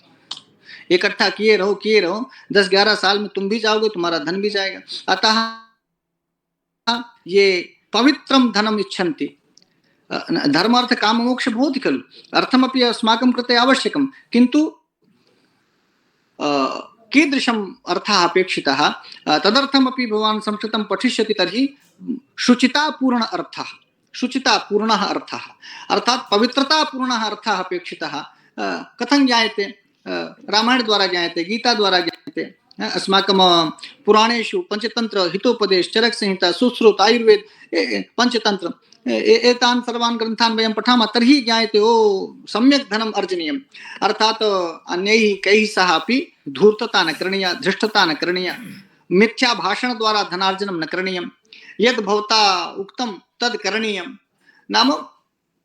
Speaker 9: इकट्ठा किए रहो 10-11 साल में तुम भी जाओगे, तुम्हारा धन भी जाएगा। अतः ये पवित्रं धनम इच्छन्ति, धर्मार्थ काम मोक्ष भवति खलु, अर्थमपि अस्माकं कृते आवश्यकं, किन्तु कीदृशम् अर्थः अपेक्षितः तदर्थमपि भवान् संस्कृतं पठिष्यति तर्हि शुचितापूर्ण अर्थः, शुचितापूर्णः अर्थः अर्थात् पवित्रतापूर्णः अर्थः अपेक्षितः। कथं ज्ञायते? रामायण द्वारा ज्ञायते, गीता द्वारा ज्ञायते, अस्माकं पुराणेषु पंचतंत्र, हितोपदेश, चरक संहिता, सुश्रुत, आयुर्वेद, पंचतंत्र, एतान् सर्वान् ग्रन्थान् वयं पठामः तर्हि ज्ञायते ओ सम्यक् धनम् अर्जनीयम्। अर्थात् अन्यैः कैः सह अपि धूर्तता न करणीया, धृष्टता न करणीया, मिथ्या भाषण द्वारा धनार्जनं न करणीयं, यद् भवता उक्तं तद् करणीयं। नाम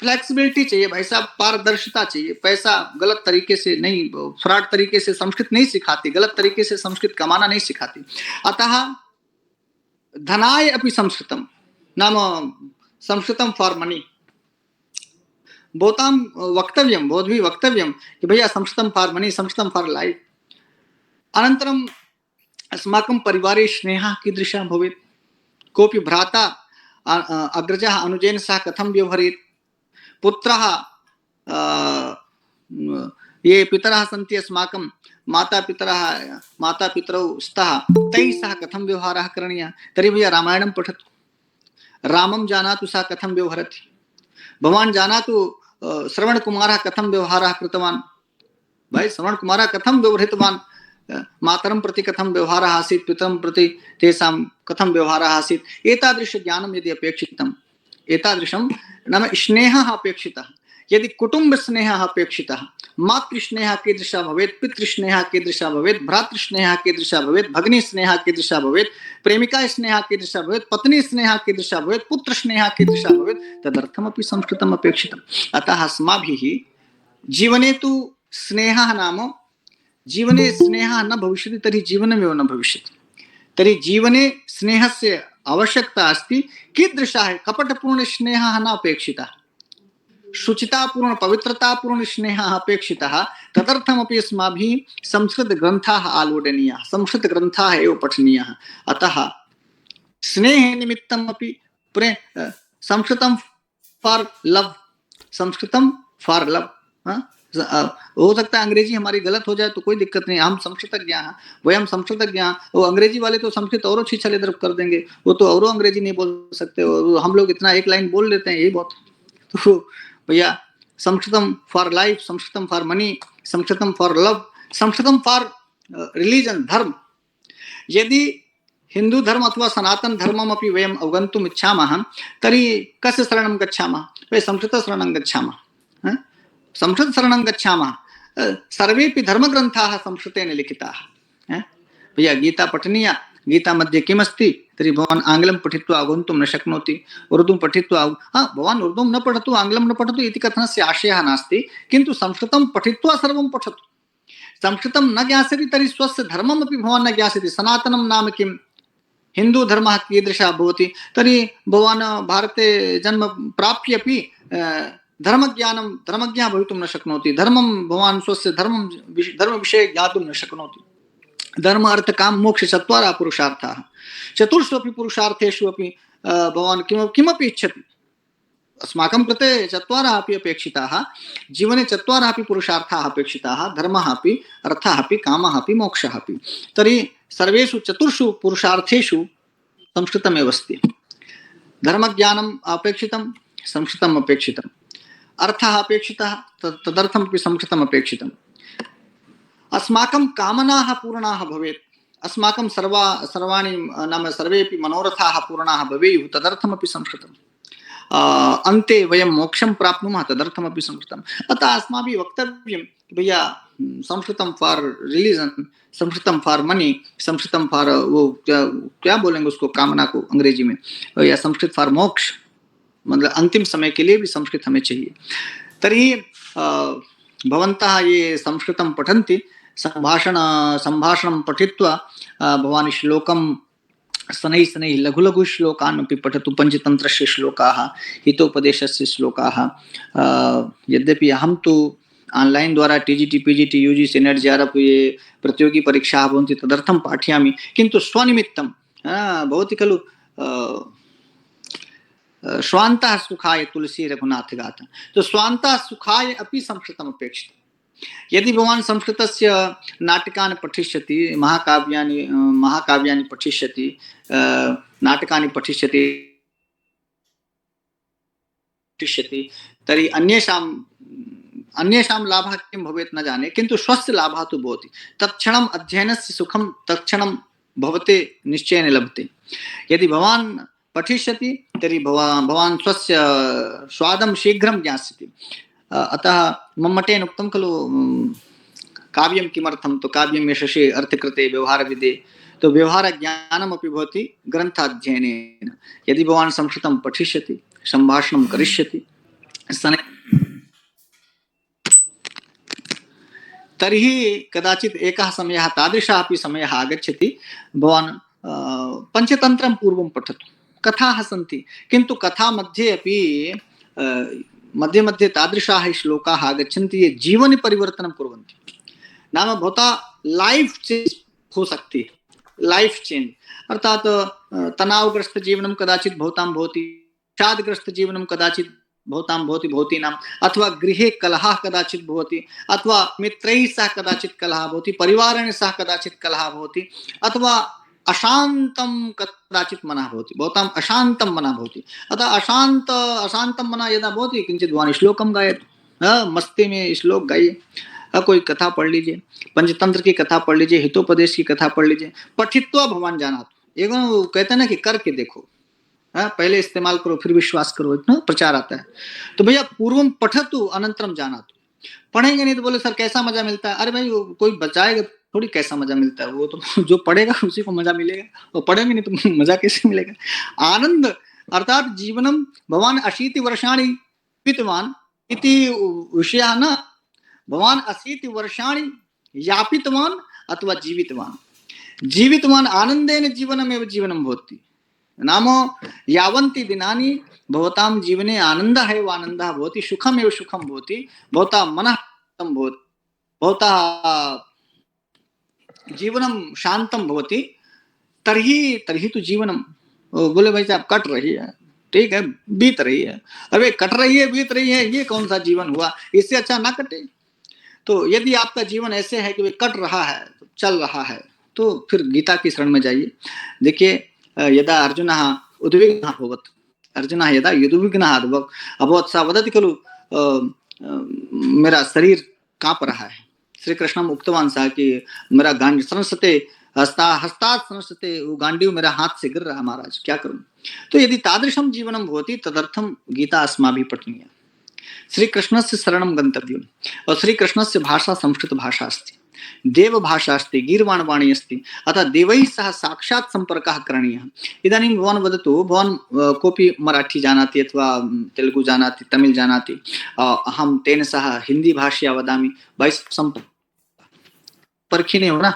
Speaker 9: फ्लेक्सिबिलिटी चाहिए भाई साहब, पारदर्शिता चाहिए। पैसा गलत तरीके से नहीं, फ्रॉड तरीके से संस्कृत नहीं सिखाती, गलत तरीके से संस्कृत कमाना नहीं सिखाती। अतः धनाय अपि संस्कृतम, नाम संस्कृतम फॉर मनी। भवतां वक्तव्यं, बोधवी वक्तव्यं कि भैया संस्कृतं फॉर मनी, संस्कृतं फॉर लाइफ। अनन्तरम् अस्माकं परिवारे स्नेहः कीदृशः भवेत्, कोऽपि भ्राता अग्रजः अनुजेन सह कथं व्यवहरेत्, पुत्रः ये पितरः सन्ति अस्माकं मातापितरौ स्तः, तैः सह कथं व्यवहारः करणीयः। तर्हि भैया रामायणं पठतु, रामं जानातु सः कथं व्यवहरति। भवान् जानातु श्रवणकुमारः कथं व्यवहारः कृतवान्, भाई श्रवणकुमारः कथं व्यवहृतवान्, मातरं प्रति कथं व्यवहारः आसीत्, पितरं प्रति तेषां कथं व्यवहारः आसीत्। एतादृशज्ञानं यदि अपेक्षितं, एतादृशं नाम स्नेहः अपेक्षितः। यदि कुटुम्बस्नेहः अपेक्षितः, मातृस्नेहः कीदृशः भवेत्, पितृस्नेहः कीदृशः भवेत्, भ्रातृस्नेहः कीदृशः भवेत्, भगिनीस्नेहः कीदृशः भवेत्, प्रेमिकास्नेहः कीदृशः भवेत्, पत्नीस्नेहः कीदृशः भवेत्, पुत्रस्नेहः कीदृशः भवेत्, तदर्थमपि संस्कृतम् अपेक्षितम्। अतः अस्माभिः जीवने तु स्नेहः नाम, जीवने स्नेहः न भविष्यति तर्हि जीवनमेव न भविष्यति। तर्हि जीवने स्नेहस्य आवश्यकता अस्ति। कीदृशः? कपटपूर्ण स्नेहः न अपेक्षितः, शुचितापूर्ण पवित्रतापूर्ण स्नेहः अपेक्षितः। तदर्थमपि अस्माभिः संस्कृतग्रन्थाः आलोडनीयाः, संस्कृतग्रन्थाः एव पठनीयाः। अतः स्नेहनिमित्तम् अपि संस्कृतं फॉर लव, संस्कृतं फॉर लव। हो सकता है अंग्रेजी हमारी गलत हो जाए तो कोई दिक्कत नहीं, हम संस्कृतज्ञ हैं, वयम संस्कृतज्ञ हैं। वो अंग्रेजी वाले तो संस्कृत और छीछले तरफ कर देंगे, वो तो और अंग्रेजी नहीं बोल सकते, हम लोग इतना एक लाइन बोल लेते हैं, यही बहुत। तो भैया Sanskritam for life, Sanskritam for money, Sanskritam for love, Sanskritam for religion, धर्म। यदि हिंदू धर्म अथवा सनातन धर्मम अपि वयम अवगन्तुम् इच्छामः तर्हि कस्य शरणं गच्छामः? वयं संस्कृत शरणं गच्छामः, संस्कृत शरणं गच्छामः। सर्वेपि धर्मग्रन्थाः संस्कृतेन लिखिताः। भैया गीता पठनीया, गीता मध्ये किमस्ति तर्हि भवान् आङ्ग्लं पठित्वा अवगन्तुं न शक्नोति, उर्दुं पठित्वा भवान् उर्दुं न पठतु, आङ्ग्लं न पठतु इति कथनस्य आशयः नास्ति, किन्तु संस्कृतं पठित्वा सर्वं पठतु। संस्कृतं न ज्ञास्यति तर्हि स्वस्य धर्ममपि भवान् न ज्ञास्यति। सनातनं नाम किं, हिन्दू धर्मः कीदृशः भवति, तर्हि भवान् भारते जन्म प्राप्य अपि धर्मज्ञः भवितुं न शक्नोति। धर्मं भवान् स्वस्य धर्मविषये ज्ञातुं न शक्नोति। धर्म अर्थ काम मोक्ष चत्वारः पुरुषार्थाः। चतुर्षु अपि पुरुषार्थेषु अपि भवान् किमपि इच्छति, अस्माकं कृते चत्वारः अपि अपेक्षिताः। जीवने चत्वारः अपि पुरुषार्थाः अपेक्षिताः, धर्मः अपि, अर्थः अपि, कामः अपि, मोक्षः अपि। तर्हि सर्वेषु चतुर्षु पुरुषार्थेषु संस्कृतमेव अस्ति। धर्मज्ञानम् अपेक्षितं, संस्कृतम् अपेक्षितम्, अर्थः अपेक्षितः, तदर्थमपि संस्कृतम् अपेक्षितम्। अस्माकं कामनाः पूर्णाः भवेत्, अस्माकं सर्वाणि नाम सर्वेपि मनोरथाः पूर्णाः भवेयुः, तदर्थमपि संस्कृतम्। अन्ते वयं मोक्षं प्राप्नुमः, तदर्थमपि संस्कृतम्। अतः अस्माभिः वक्तव्यं भैया Sanskritam for religion, Sanskritam for money, Sanskritam for वो क्या बोलेंगे उसको, कामना को अंग्रेजी में, या संस्कृत फॉर मोक्ष, मतलब अंतिम समय के लिए भी संस्कृत हमें चाहिए। तर्हि भवन्तः ये संस्कृतं पठन्ति, संभाषणं पठित्वा भवान् श्लोकं शनैः लघु लघु श्लोकान् अपि पठतु। पञ्चतन्त्रस्य श्लोकाः, हितोपदेशस्य श्लोकाः। यद्यपि अहं तु ऑनलाइन द्वारा TGT PGT UGC net JRF ये प्रतियोगी परीक्षाः भवन्ति, तदर्थं पाठयामि, किन्तु स्वनिमित्तं भवति खलु स्वान्तः सुखाय तुलसी रघुनाथ गाथा, तो स्वान्तः सुखाय अपि संस्कृतम् अपेक्षितम्। यदि भवान् संस्कृतस्य नाटकानि पठिष्यति, महाकाव्यानि पठिष्यति, नाटकानि पठिष्यति, तर्हि अन्येषां लाभः किं भवेत् न जाने, किन्तु स्वस्य लाभः तु भवति। तत्क्षणम् अध्ययनस्य सुखं तत्क्षणं भवते निश्चयेन लभते। यदि भवान् पठिष्यति तर्हि भवान् स्वस्य स्वादं शीघ्रं ज्ञास्यति। अतः मम्मटेन उक्तं खलु काव्यं किमर्थं, तो काव्यं यशसे अर्थकृते व्यवहारविदे, तो व्यवहारज्ञानमपि भवति ग्रन्थाध्ययनेन। यदि भवान् संस्कृतं पठिष्यति, सम्भाषणं करिष्यति, तर्हि कदाचित् एकः समयः, तादृशः अपि समयः आगच्छति, भवान् पञ्चतन्त्रं पूर्वं पठतु। कथाः सन्ति, किन्तु कथा मध्ये अपि मध्ये मध्ये तादृशाः श्लोकाः आगच्छन्ति ये जीवने परिवर्तनं कुर्वन्ति। नाम भवता लाइफ चेंज हो सकती है, लाइफ चेंज अर्थात तनावग्रस्त जीवनं कदाचित् भवतां भवति, विषादग्रस्त जीवनं कदाचित् भवतां भवति भवतीनाम्, अथवा गृहे कलहः कदाचित् भवति, अथवा मित्रैः सह कदाचित् कलहः भवति, परिवारेण सह कदाचित् कलहः भवति, अथवा अशान्तं कदाचित् मनः भवति, भवताम् अशान्तं मनः भवति। अतः अशान्तं मनः यदा भवति, किञ्चित् भवान् श्लोकं गायतु, मस्ती में श्लोक गाइए, कोई कथा पढ़ लीजिए, पंचतंत्र की कथा पढ़ लीजिए, हितोपदेश की कथा पढ़ लीजिए, पठित्वा भवान् जानातु। एवं कहते हैं ना कि करके देखो, पहले इस्तेमाल करो फिर विश्वास करो, इतना प्रचार आता है। तो भैया पूर्वम पठतु अनंतरम जानातु। पढ़ेंगे नहीं तो बोले सर कैसा मजा मिलता है, अरे भाई कोई बचाएगा थोड़ी, कैसा मजा मिलता है, वो तो जो पढ़ेगा उसी को मजा मिलेगा, और पढ़ेंगे नहीं तो मजा कैसे मिलेगा। आनंद अर्थात जीवनम भवान 80 वर्षाणि यापितवान् इति विषयः न, भवान 80 वर्षाणि यापितवान् अथवा जीवितवान् आनंदेन जीवनमेव जीवनं भवति। नाम यावन्ति दिनानि भवतां जीवने आनन्दः एव आनन्दः भवति, सुखमेव सुखं भवति, भवतां मनः शान्तं भवति, भवतः जीवनं शांतं भवति, तर्हि तो जीवनम, बोले भाई साहब कट रही है, ठीक है बीत रही है, अबे कट रही है बीत रही है, ये कौन सा जीवन हुआ, इससे अच्छा ना कटे। तो यदि आपका जीवन ऐसे है कि वे कट रहा है, चल रहा है, तो फिर गीता की शरण में जाइए। देखिए यदा अर्जुनः उद्विग्नः अभवत्, अर्जुनः यदा उद्विग्नः अभवत् सा वदति खलु मेरा शरीर कांप रहा है। श्री कृष्ण उक्तवान् सा कि मेरा गांड संसते हस्तात् संसते, वो गांडीव मेरा हाथ से गिर रहा महाराज, क्या करूं। तो यदि तादृशं जीवनं भवति तदर्थं गीता अस्माभिः पठनीया। श्री कृष्णस्य शरणं गन्तव्यम्, और श्री कृष्णस्य भाषा संस्कृत भाषा अस्ति, देव भाषा अस्ति, गीर्वाणवाणी अस्ति, अतः देवैः सह साक्षात् सम्पर्कः करणीयः। इदानीं भवान् वदतु, भवान् कोऽपि मराठी जानाति अथवा तेलुगु जानाति, तमिल जानाति, अहं तेन सह हिंदी भाषया वदामि, परखिने हो ना,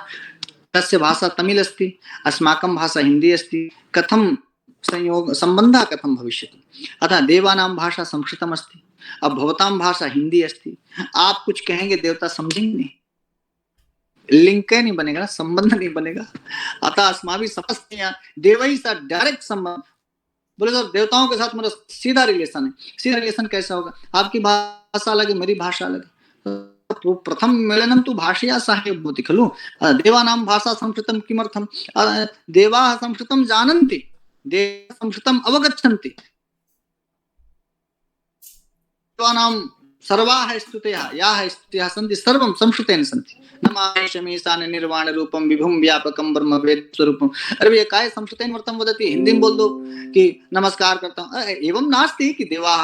Speaker 9: तस्य भाषा तमिल अस्ति, अस्माकं भाषा हिंदी अस्ति, कथं संयोग संबंधः कथं भविष्यति। अतः देवानां भाषा संस्कृतम् अस्ति, अब भवतां भाषा हिंदी अस्ति, आप कुछ कहेंगे देवता समझेंगे नहीं, लिंक नहीं बनेगा, संबंध नहीं बनेगा। अतः अस्माभिः समझते देवैः सह डायरेक्ट संबंध। बोले सर देवताओं के साथ मेरा सीधा रिलेशन है, सीधा रिलेशन कैसा होगा, आपकी भाषा अलग है मेरी भाषा अलग है, तो प्रथम मेलनं तु भाषया सह भवति खलु। देवानां भाषा संस्कृतं किमर्थं, देवाः संस्कृतं जानन्ति, देवाः संस्कृतम् अवगच्छन्ति, देवानां सर्वाः स्तुतयः याः स्तुतयः सन्ति सर्वं संस्कृतेन सन्ति। नमामिषमीशान निर्वाण रूपम विभुम व्यापकम ब्रह्म वेद स्वरूपम। अरे भैया काय संस्कृतेन वर्तम वदति, हिंदी में बोल दो कि नमस्कार करता हूँ। एवं नास्ति कि देवाः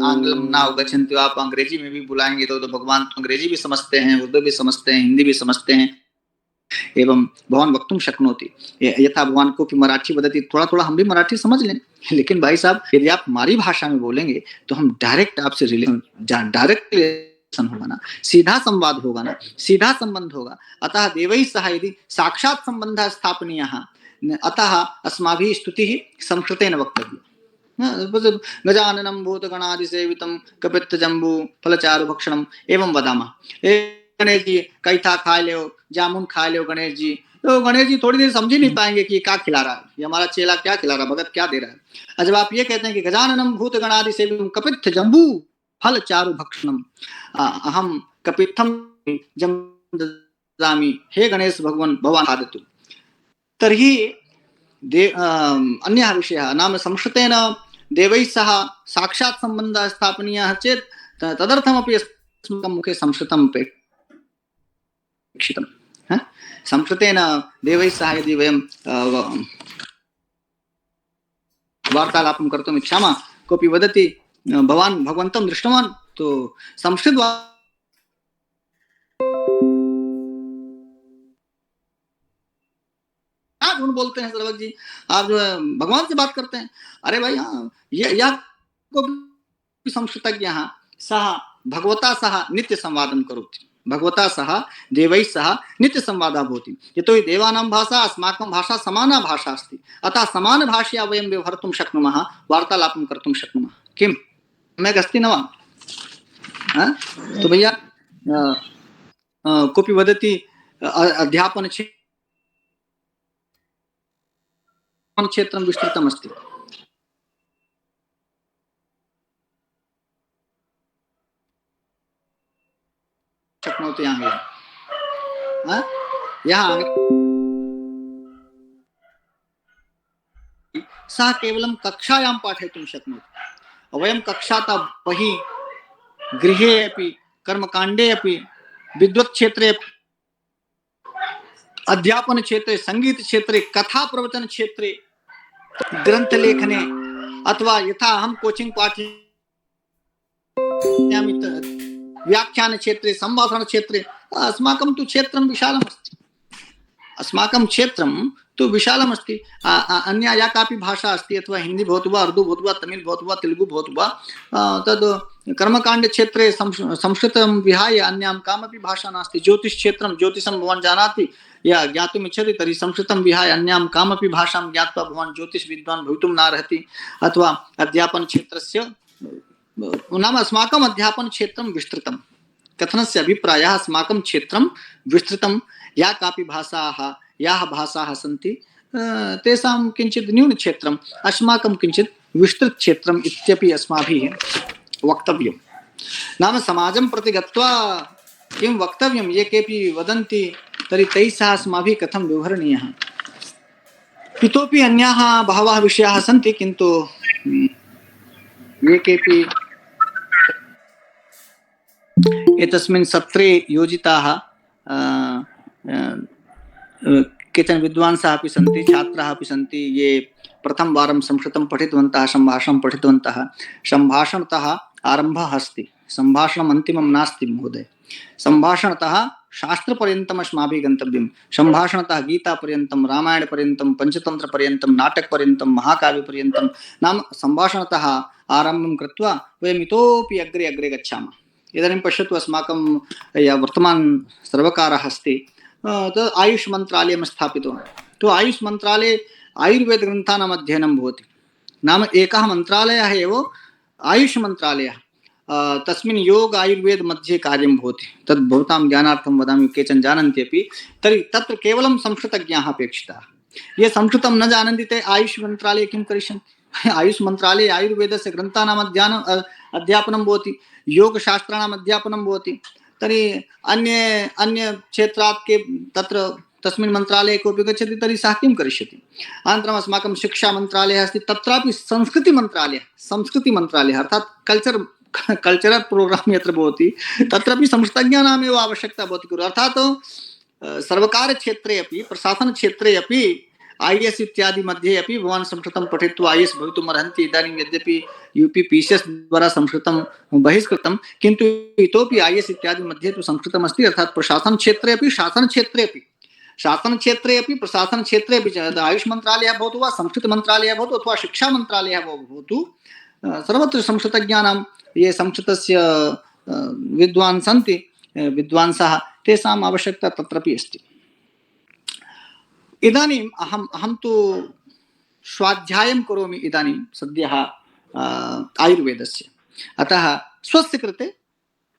Speaker 9: आंग्लम न अवगच्छन्ति। आप अंग्रेजी में भी बुलाएंगे तो भगवान अंग्रेजी भी समझते हैं, उर्दू भी समझते हैं, हिंदी भी समझते हैं। एवं भगवान वक्तुम शक्नोति यथा भगवान को मराठी वदति। थोड़ा थोड़ा हम भी मराठी समझ लें, लेकिन भाई साहब यदि आप हमारी भाषा में बोलेंगे तो हम डायरेक्ट आपसे डायरेक्ट रिलेशन होगा ना, सीधा संवाद होगा ना, सीधा संबंध होगा। अतः देवैः सह यदि साक्षात संबंधः स्थापनीयः अतः अस्माभिः स्तुतिः संस्कृतेन वक्तव्यम्। गजाननं भूतगणादिसेवितं कपित्थजम्बू फलचारुभक्षणम् एवं वदामः। गणेश जी कैथा खा लो, जामुन खा लो गणेश जी। तो गणेश जी थोड़ी देर समझ ही नहीं पाएंगे कि क्या खिला रहा है, ये हमारा चेला क्या खिला रहा है, भगत क्या दे रहा है। जब आप ये कहते हैं कि गजाननम भूत गणादि सेवितम कपित्थ जम्बू फल चारु भक्षणम अहम कपित्थम जम्बुदामि, हे गणेश भगवान भवान् खादतु। तर्हि अन्यः विषयः नाम संस्कृतेन देवैः सह साक्षात् सम्बन्धः स्थापनीयः चेत् तदर्थमपि अस्माकं मुखे संस्कृतम् अपेक्षितम्। संस्कृतेन देवैः सह यदि वयं वार्तालापं कर्तुम् इच्छामः, कोऽपि वदति भवान् भगवन्तं दृष्टवान्, तो संस्कृत झूठ बोलते हैं सर्वज्ञ जी, आप जो है भगवान से बात करते हैं। अरे भाई हाँ, यह को संस्कृतज्ञ सह भगवता सह नित्य संवादं करोति, भगवता सह देवैः सह नित्य संवादः भवति। यतो हि देवानां भाषा अस्माकं भाषा समाना भाषा अस्ति, अतः समान भाषया वयं व्यवहर्तुं शक्नुमः, वार्तालापं कर्तुं शक्नुमः। किं सम्यक् अस्ति न वा? तो भैया कोऽपि वदति अध्यापन क्षेत्रं विस्तृतमस्ति। शक्नोति यहाँ सः केवलं कक्षायां पाठयितुं शक्नोति। वयं कक्षातः बहिः गृहे अपि कर्मकाण्डे अपि विद्वत् क्षेत्रे अध्यापन क्षेत्रे संगीत क्षेत्रे कथा प्रवचन क्षेत्रे ग्रंथलेखने अथवा यथा अहं कोचिंग पाठयामि व्याख्यान क्षेत्रे संभाषण क्षेत्रे अस्माकं तु क्षेत्रं विशालमस्ति, अस्माकं क्षेत्रं तु विशालमस्ति। अन्या या कापि भाषा अस्ति, अथवा हिंदी भवतु वा, उर्दू भवतु वा, तमिल भवतु वा, तेलुगु भवतु वा, तद् कर्मकाण्ड क्षेत्रे संस्कृतं विहाय अन्यां कामपि भाषा नास्ति। ज्योतिष क्षेत्रं ज्योतिषं भवान् जानाति या ज्ञातुम् इच्छति तर्हि संस्कृतं विहाय अन्यां कामपि भाषां ज्ञात्वा भवान् ज्योतिष विद्वान् भवितुं नार्हति। अथवा अध्यापन क्षेत्रस्य नाम अस्माकम् अध्यापन क्षेत्रं विस्तृतं, कथनस्य अभिप्रायः अस्माकं क्षेत्रं विस्तृतं। या कापि भाषाः याः भाषाः सन्ति तेषां किञ्चित् न्यूनक्षेत्रम्, अस्माकं किञ्चित् विस्तृत क्षेत्रम् इत्यपि अस्माभिः वक्तव्यं। नाम समाजं प्रति गत्वा किं वक्तव्यं, ये केऽपि वदन्ति तर्हि तैः सह अस्माभिः कथं व्यवहरणीयः। इतोपि अन्याः बहवः विषयाः सन्ति, किन्तु ये केऽपि एतस्मिन् सत्रे योजिताः केचन विद्वांसः अपि सन्ति, छात्राः अपि सन्ति, ये प्रथमवारं संस्कृतं पठितवन्तः, सम्भाषणं पठितवन्तः। सम्भाषणतः आरम्भः अस्ति, सम्भाषणम् अन्तिमं नास्ति महोदय। सम्भाषणतः शास्त्रपर्यन्तम् अस्माभिः गन्तव्यं, सम्भाषणतः गीतापर्यन्तं, रामायणपर्यन्तं, पञ्चतन्त्रपर्यन्तं, नाटकपर्यन्तं, महाकाव्यपर्यन्तं। नाम सम्भाषणतः आरम्भं कृत्वा वयम् इतोपि अग्रे अग्रे गच्छामः। इदानीं पश्यतु, अस्माकं या वर्तमान सर्वकारः अस्ति तत् आयुष मन्त्रालयं स्थापितवान्। तो आयुष मन्त्रालये आयुर्वेद ग्रन्थानाम् अध्ययनं भवति। नाम एकः मन्त्रालयः एव आयुष मन्त्रालयः, तस्मिन् योग आयुर्वेद मध्ये कार्यं भवति। तद् भवतां ज्ञानार्थं वदामि, केचन जानन्ति अपि। तर्हि तत्र केवलं संस्कृतज्ञाः अपेक्षिताः। ये संस्कृतं न जानन्ति ते आयुष मन्त्रालये किं करिष्यन्ति? आयुष मन्त्रालये आयुर्वेदस्य ग्रन्थानाम् अध्यापनं भवति, योगशास्त्राणाम् अध्यापनं भवति। तर्हि अन्य क्षेत्रात् के तत्र तस्मिन् मन्त्रालये कोऽपि गच्छति तर्हि सः किं करिष्यति? अनन्तरम् अस्माकं शिक्षा मन्त्रालयः अस्ति, तत्रापि संस्कृतिमन्त्रालयः अर्थात् कल्चरल प्रोग्राम यत्र भवति तत्रापि संस्कृतज्ञानामेव आवश्यकता भवति खलु। अर्थात् सर्वकार क्षेत्रे अपि प्रशासन क्षेत्रे अपि IAS इत्यादि मध्ये अपि भवान् संस्कृतं पठित्वा IAS भवितुम् अर्हन्ति। इदानीं यद्यपि UP PCS द्वारा संस्कृतं बहिष्कृतं, किन्तु इतोपि IAS इत्यादि मध्ये तु संस्कृतम् अस्ति। अर्थात् प्रशासन क्षेत्रे अपि शासन क्षेत्रे अपि प्रशासन क्षेत्रे अपि आयुष मन्त्रालयः भवतु वा संस्कृत मन्त्रालयः भवतु अथवा शिक्षा मन्त्रालयः भवतु, सर्वत्र संस्कृतज्ञानां ये संस्कृतस्य विद्वान् सन्ति, विद्वांसः, तेषाम् आवश्यकता तत्रापि अस्ति। इदानीम् अहं तु स्वाध्यायं करोमि इदानीं सद्यः आयुर्वेदस्य। अतः स्वस्य कृते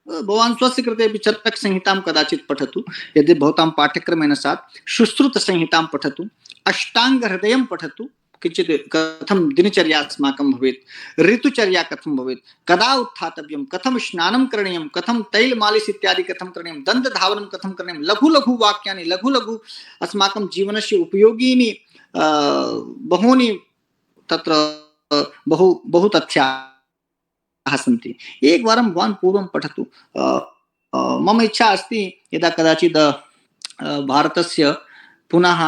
Speaker 9: भवान् स्वस्य कृते अपि चरकसंहितां कदाचित् पठतु, यदि भवतां पाठ्यक्रमेण सात् सुश्रुतसंहितां पठतु, अष्टाङ्गहृदयं पठतु, किञ्चित् कथं दिनचर्या अस्माकं भवेत्, ऋतुचर्या कथं भवेत्, कदा उत्थातव्यं, कथं स्नानं करणीयं, कथं तैलमालिश इत्यादि कथं करणीयं, दन्तधावनं कथं करणीयं, लघु लघु वाक्यानि, लघु लघु अस्माकं जीवनस्य उपयोगीनि बहूनि तत्र बहु तथ्याः सन्ति। एकवारं भवान् पूर्वं पठतु। मम इच्छा अस्ति यदा कदाचित् भारतस्य पुनः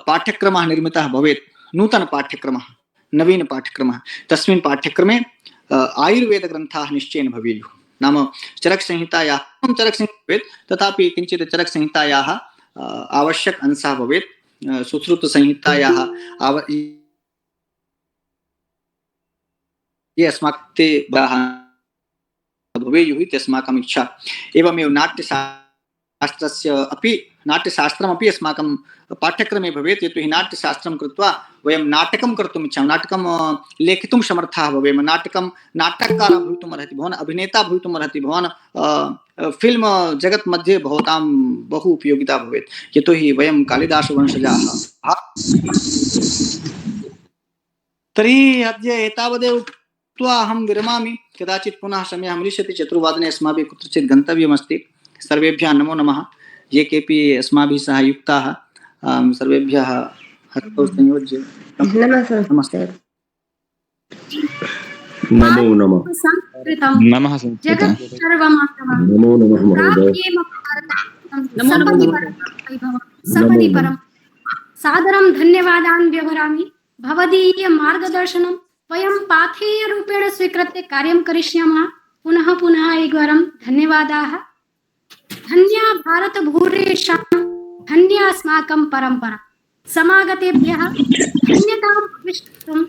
Speaker 9: पाठ्यक्रमः निर्मितः भवेत्, नूतन पाठ्यक्रमः, नवीन पाठ्यक्रमः, तस्मिन् पाठ्यक्रमे आयुर्वेदग्रन्थाः निश्चयेन भवेयुः। नाम चरकसंहितायाः चरकसंहिता भवेत्, तथापि किञ्चित् चरकसंहितायाः आवश्यक अंशः भवेत्, सुश्रुतसंहितायाः ये अस्माकं भवेयुः इति अस्माकम् इच्छा। एवमेव नाट्यशास्त्रमपि अस्माकं पाठ्यक्रमे भवेत्। यतोहि नाट्यशास्त्रं कृत्वा वयं नाटकं कर्तुम् इच्छामः, नाटकं लेखितुं समर्थाः भवेम, नाटककारः भवितुम् अर्हति, भवान् अभिनेता भवितुम् अर्हति, भवान् फिल्म जगत् मध्ये भवतां बहु उपयोगिता भवेत्। यतोहि वयं कालिदासवंशजाः। तर्हि अद्य एतावदेव उक्त्वा अहं विरमामि। कदाचित् पुनः समयः मिलिष्यति, 4 वादने अस्माभिः कुत्रचित् गन्तव्यमस्ति। सर्वेभ्यः नमो नमः। ये केपि अस्माभिः सह युक्ताः सर्वेभ्यः हस्तौ संयोज्य नमस्ते।
Speaker 10: नमो नमः।
Speaker 1: संस्कृतं
Speaker 10: नमः
Speaker 1: जगत् सर्वमानवः
Speaker 10: नमो नमः महोदय।
Speaker 1: सपदि परं सादरं धन्यवादान् व्यवहरामि। भवदीय मार्गदर्शनं वयं पाथेयरूपेण स्वीकृत्य कार्यं करिष्यामः। पुनः पुनः एकवारं धन्यवादाः। धन्या भारतभूरेषां, धन्या अस्माकं परम्परा। समागतेभ्यः धन्यतां प्रविष्टुम्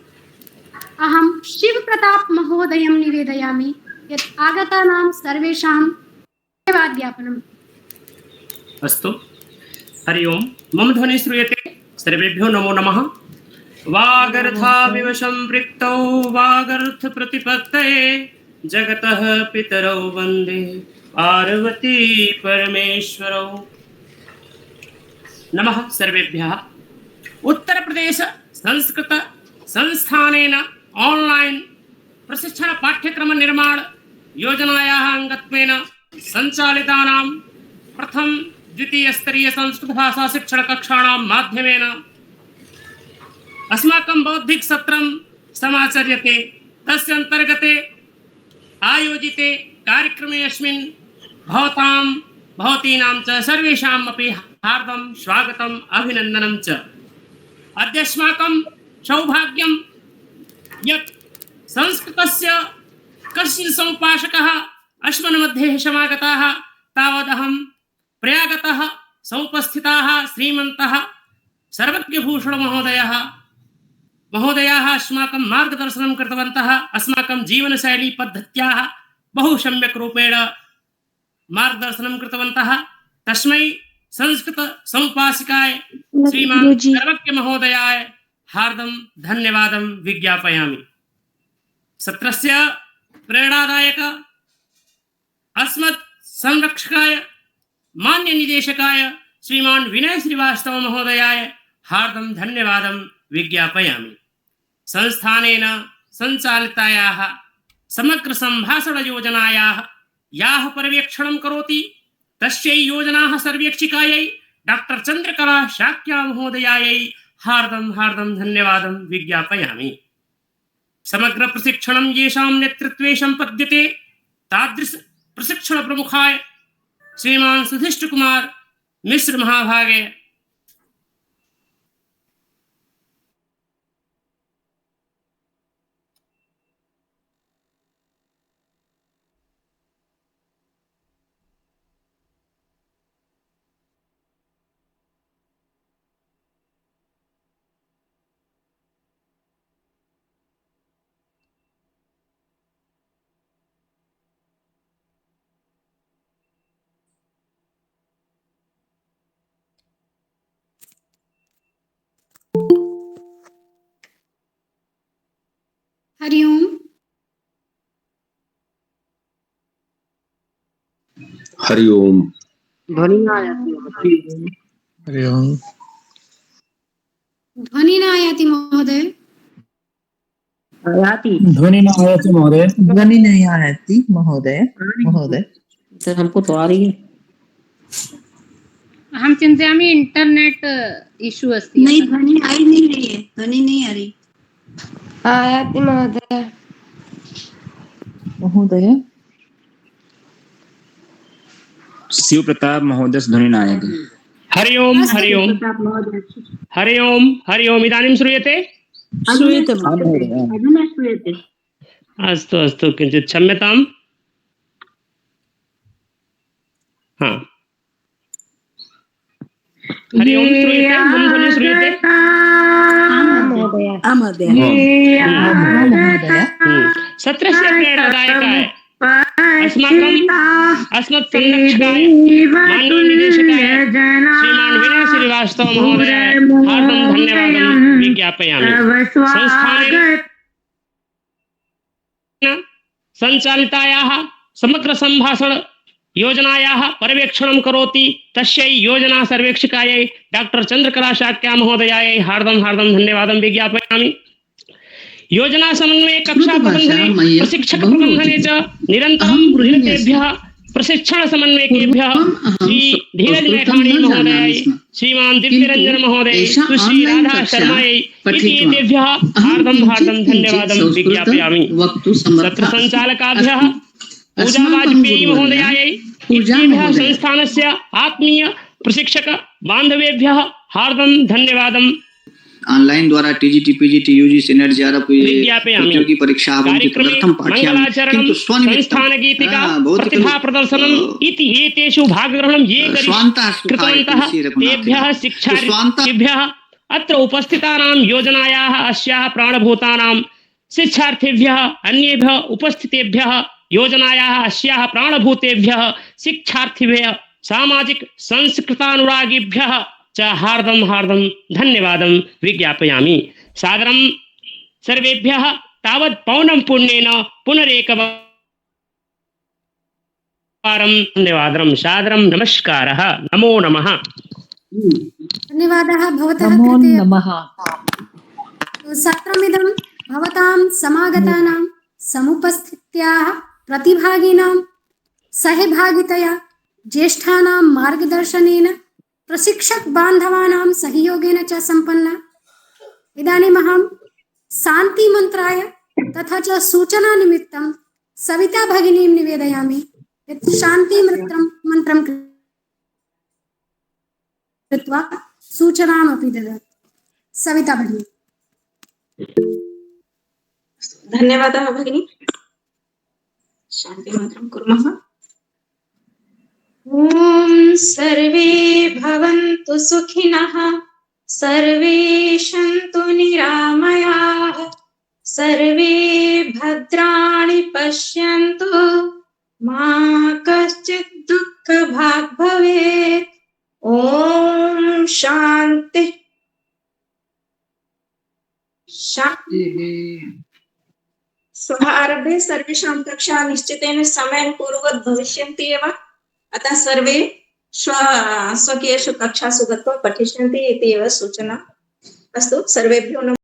Speaker 1: अहं शिवप्रताप महोदयं निवेदयामि यत् आगतानां सर्वेषां धन्यवादज्ञापनम्।
Speaker 11: अस्तु, हरि ओम्। मम ध्वनिः श्रूयते? सर्वेभ्यो नमो नमः। वागर्थाविव सम्पृक्तौ वागर्थप्रतिपत्तये जगतः पितरौ वन्दे पार्वती परमेश्वरौ। नमः सर्वेभ्यः। उत्तर प्रदेश संस्कृत संस्थानेन ऑनलाइन प्रशिक्षण पाठ्यक्रम निर्माण योजनायाः अंगत्वेन संचालितानां प्रथम द्वितीय स्तरीय संस्कृत भाषा शिक्षण कक्षाणां माध्यमेन अस्माकं बौद्धिक सत्रं समाचर्यते। तस्य अंतर्गते आयोजिते कार्यक्रमे अस्मिन् भवतीनां च सर्वेषाम् अपि हार्दं स्वागतम् अभिनन्दनं च। अद्य अस्माकं सौभाग्यं यत् संस्कृतस्य कश्चित् समुपासकः अस्मन् मध्ये समागताः। तावदहं प्रयागतः समुपस्थिताः श्रीमन्तः सर्वज्ञभूषणमहोदयाः अस्माकं मार्गदर्शनं कृतवन्तः। अस्माकं जीवनशैली पद्धत्याः बहु सम्यक् रूपेण मार्गदर्शनं कृतवन्तः। तस्मै संस्कृत समुपासिकाय श्रीमान् सर्वज्ञमहोदयाय हार्दं धन्यवादं विज्ञापयामि। सत्रस्य प्रेरणादायक अस्मत् संरक्षकाय मान्य निदेशकाय श्रीमान् विनय श्रीवास्तव महोदयाय हार्दं धन्यवादं विज्ञापयामि। संस्थानेन संचालितायाः समग्र संभाषण योजनायाः याः पर्यवेक्षणं करोति तस्यै योजनाः सर्वेक्षिकायै डॉक्टर चंद्रकला शाक्या महोदयायै हार्दं धन्यवादं विज्ञापयामि। समग्र प्रशिक्षणं येषां नेतृत्वे सम्पद्यते तादृश प्रशिक्षण प्रमुखाय श्रीमान सुधिष्ठ कुमार मिश्र महाभागे
Speaker 1: हरि ओम।
Speaker 10: हरि ओम।
Speaker 6: ध्वनि न आयाति
Speaker 2: हरि ओम।
Speaker 1: ध्वनि न आयाति महोदय।
Speaker 6: आयाति
Speaker 2: ध्वनि न आयाति महोदय।
Speaker 12: ध्वनि नहीं आयाति महोदय। महोदय
Speaker 6: सर हमको तो आ रही है।
Speaker 4: अहं चिन्तयामि इंटरनेट इशू अस्ति।
Speaker 8: नहीं, ध्वनि आई नहीं रही है, ध्वनि नहीं आ रही।
Speaker 6: आयाति महोदय।
Speaker 12: महोदय
Speaker 13: शिव प्रताप महोदय ध्वनि न आयाति।
Speaker 11: हरि ओम हरि ओम हरि ओम हरि ओम। इदानीं श्रूयते?
Speaker 8: श्रूयते
Speaker 13: महोदय।
Speaker 8: अधुना श्रूयते।
Speaker 11: अस्तु अस्तु, किञ्चित् क्षम्यताम्। हाँ, हरि ओम श्रूयते? मम ध्वनि श्रूयते? सत्रस्य प्रेरणादायकाय अस्माकं अस्मत् संरक्षकाय माननीय निदेशकाय श्रीमान विनय श्रीवास्तव महोदय हार्दं धन्यवादं विज्ञापयामि। संस्थाने संचालितायाः समग्र संभाषण योजनायाः पर्यवेक्षणं करोति तस्यै योजना सर्वेक्षकायै डॉक्टर चंद्रकला शाक्या महोदयायै हार्दं धन्यवादं विज्ञापयामि। योजना समन्वय कक्षा प्रबंधने प्रशिक्षक प्रबंधने च निरन्तरं निरतेभ्यः प्रशिक्षण समन्वयकेभ्यः श्री धीरज मेघाणी महोदयाय श्रीमान दिव्यरंजन महोदय सुश्री राधा शर्मायै इति एतेभ्यः हार्दं धन्यवादं विज्ञापयामि। सत्र संचालकाभ्यः पूजा वाजपेयी महोदयायै इत्येभ्यः संस्थानस्य आत्मीय प्रशिक्षक बान्धवेभ्यः हार्दं धन्यवादं।
Speaker 9: ऑनलाइन द्वारा TGT PGT UGC net JRF प्रतियोगी परीक्षा तदर्थं पाठयामि, किन्तु
Speaker 11: संस्थान गीतिका प्रतिभा प्रदर्शनम् इति एतेषु भागग्रहणं ये कृतवन्तः तेभ्यः शिक्षार्थिभ्यः अत्र उपस्थितानां योजनायाः अस्याः प्राणभूतानां शिक्षार्थिभ्यः अन्येभ्यः उपस्थितेभ्यः योजनायाः अस्याः प्राणभूतेभ्यः शिक्षार्थिभ्यः सामाजिक संस्कृतानुरागिभ्यः च हार्दं धन्यवादं विज्ञापयामि। सादरं सर्वेभ्यः तावत् पौनं पुण्येन पुनरेकवारं धन्यवादं सादरं नमस्कारः। नमो नमः।
Speaker 1: धन्यवादः भवतः
Speaker 12: नमो
Speaker 1: कृते।
Speaker 12: नमः।
Speaker 1: सत्रमिदं भवतां समागतानां समुपस्थित्याः प्रतिभागिनां सहभागितया ज्येष्ठानां मार्गदर्शनेन प्रशिक्षक बान्धवानां सहयोगेन च सम्पन्ना। इदानीमहं शान्ति मंत्राय तथा च सूचना निमित्तं सविता भगिनीं निवेदयामि यत् शान्ति मंत्रं कृत्वा सूचनामपि ददाति। सविता भगिनी।
Speaker 5: धन्यवादः भगिनी। शान्ति मंत्रं कुर्मः। ॐ सर्वे भवन्तु सुखिनः, सर्वे सन्तु निरामयाः, सर्वे भद्राणि पश्यन्तु, मा कश्चित् दुःखभाग् भवेत्। ॐ शान्ति श्वः आरभ्य सर्वेषां कक्षा निश्चितेन समयेन पूर्ववत् भविष्यन्ति एव। अतः सर्वे स्वकीयेषु कक्षासु गत्वा पठिष्यन्ति इति एव सूचना। अस्तु, सर्वेभ्यो नमः।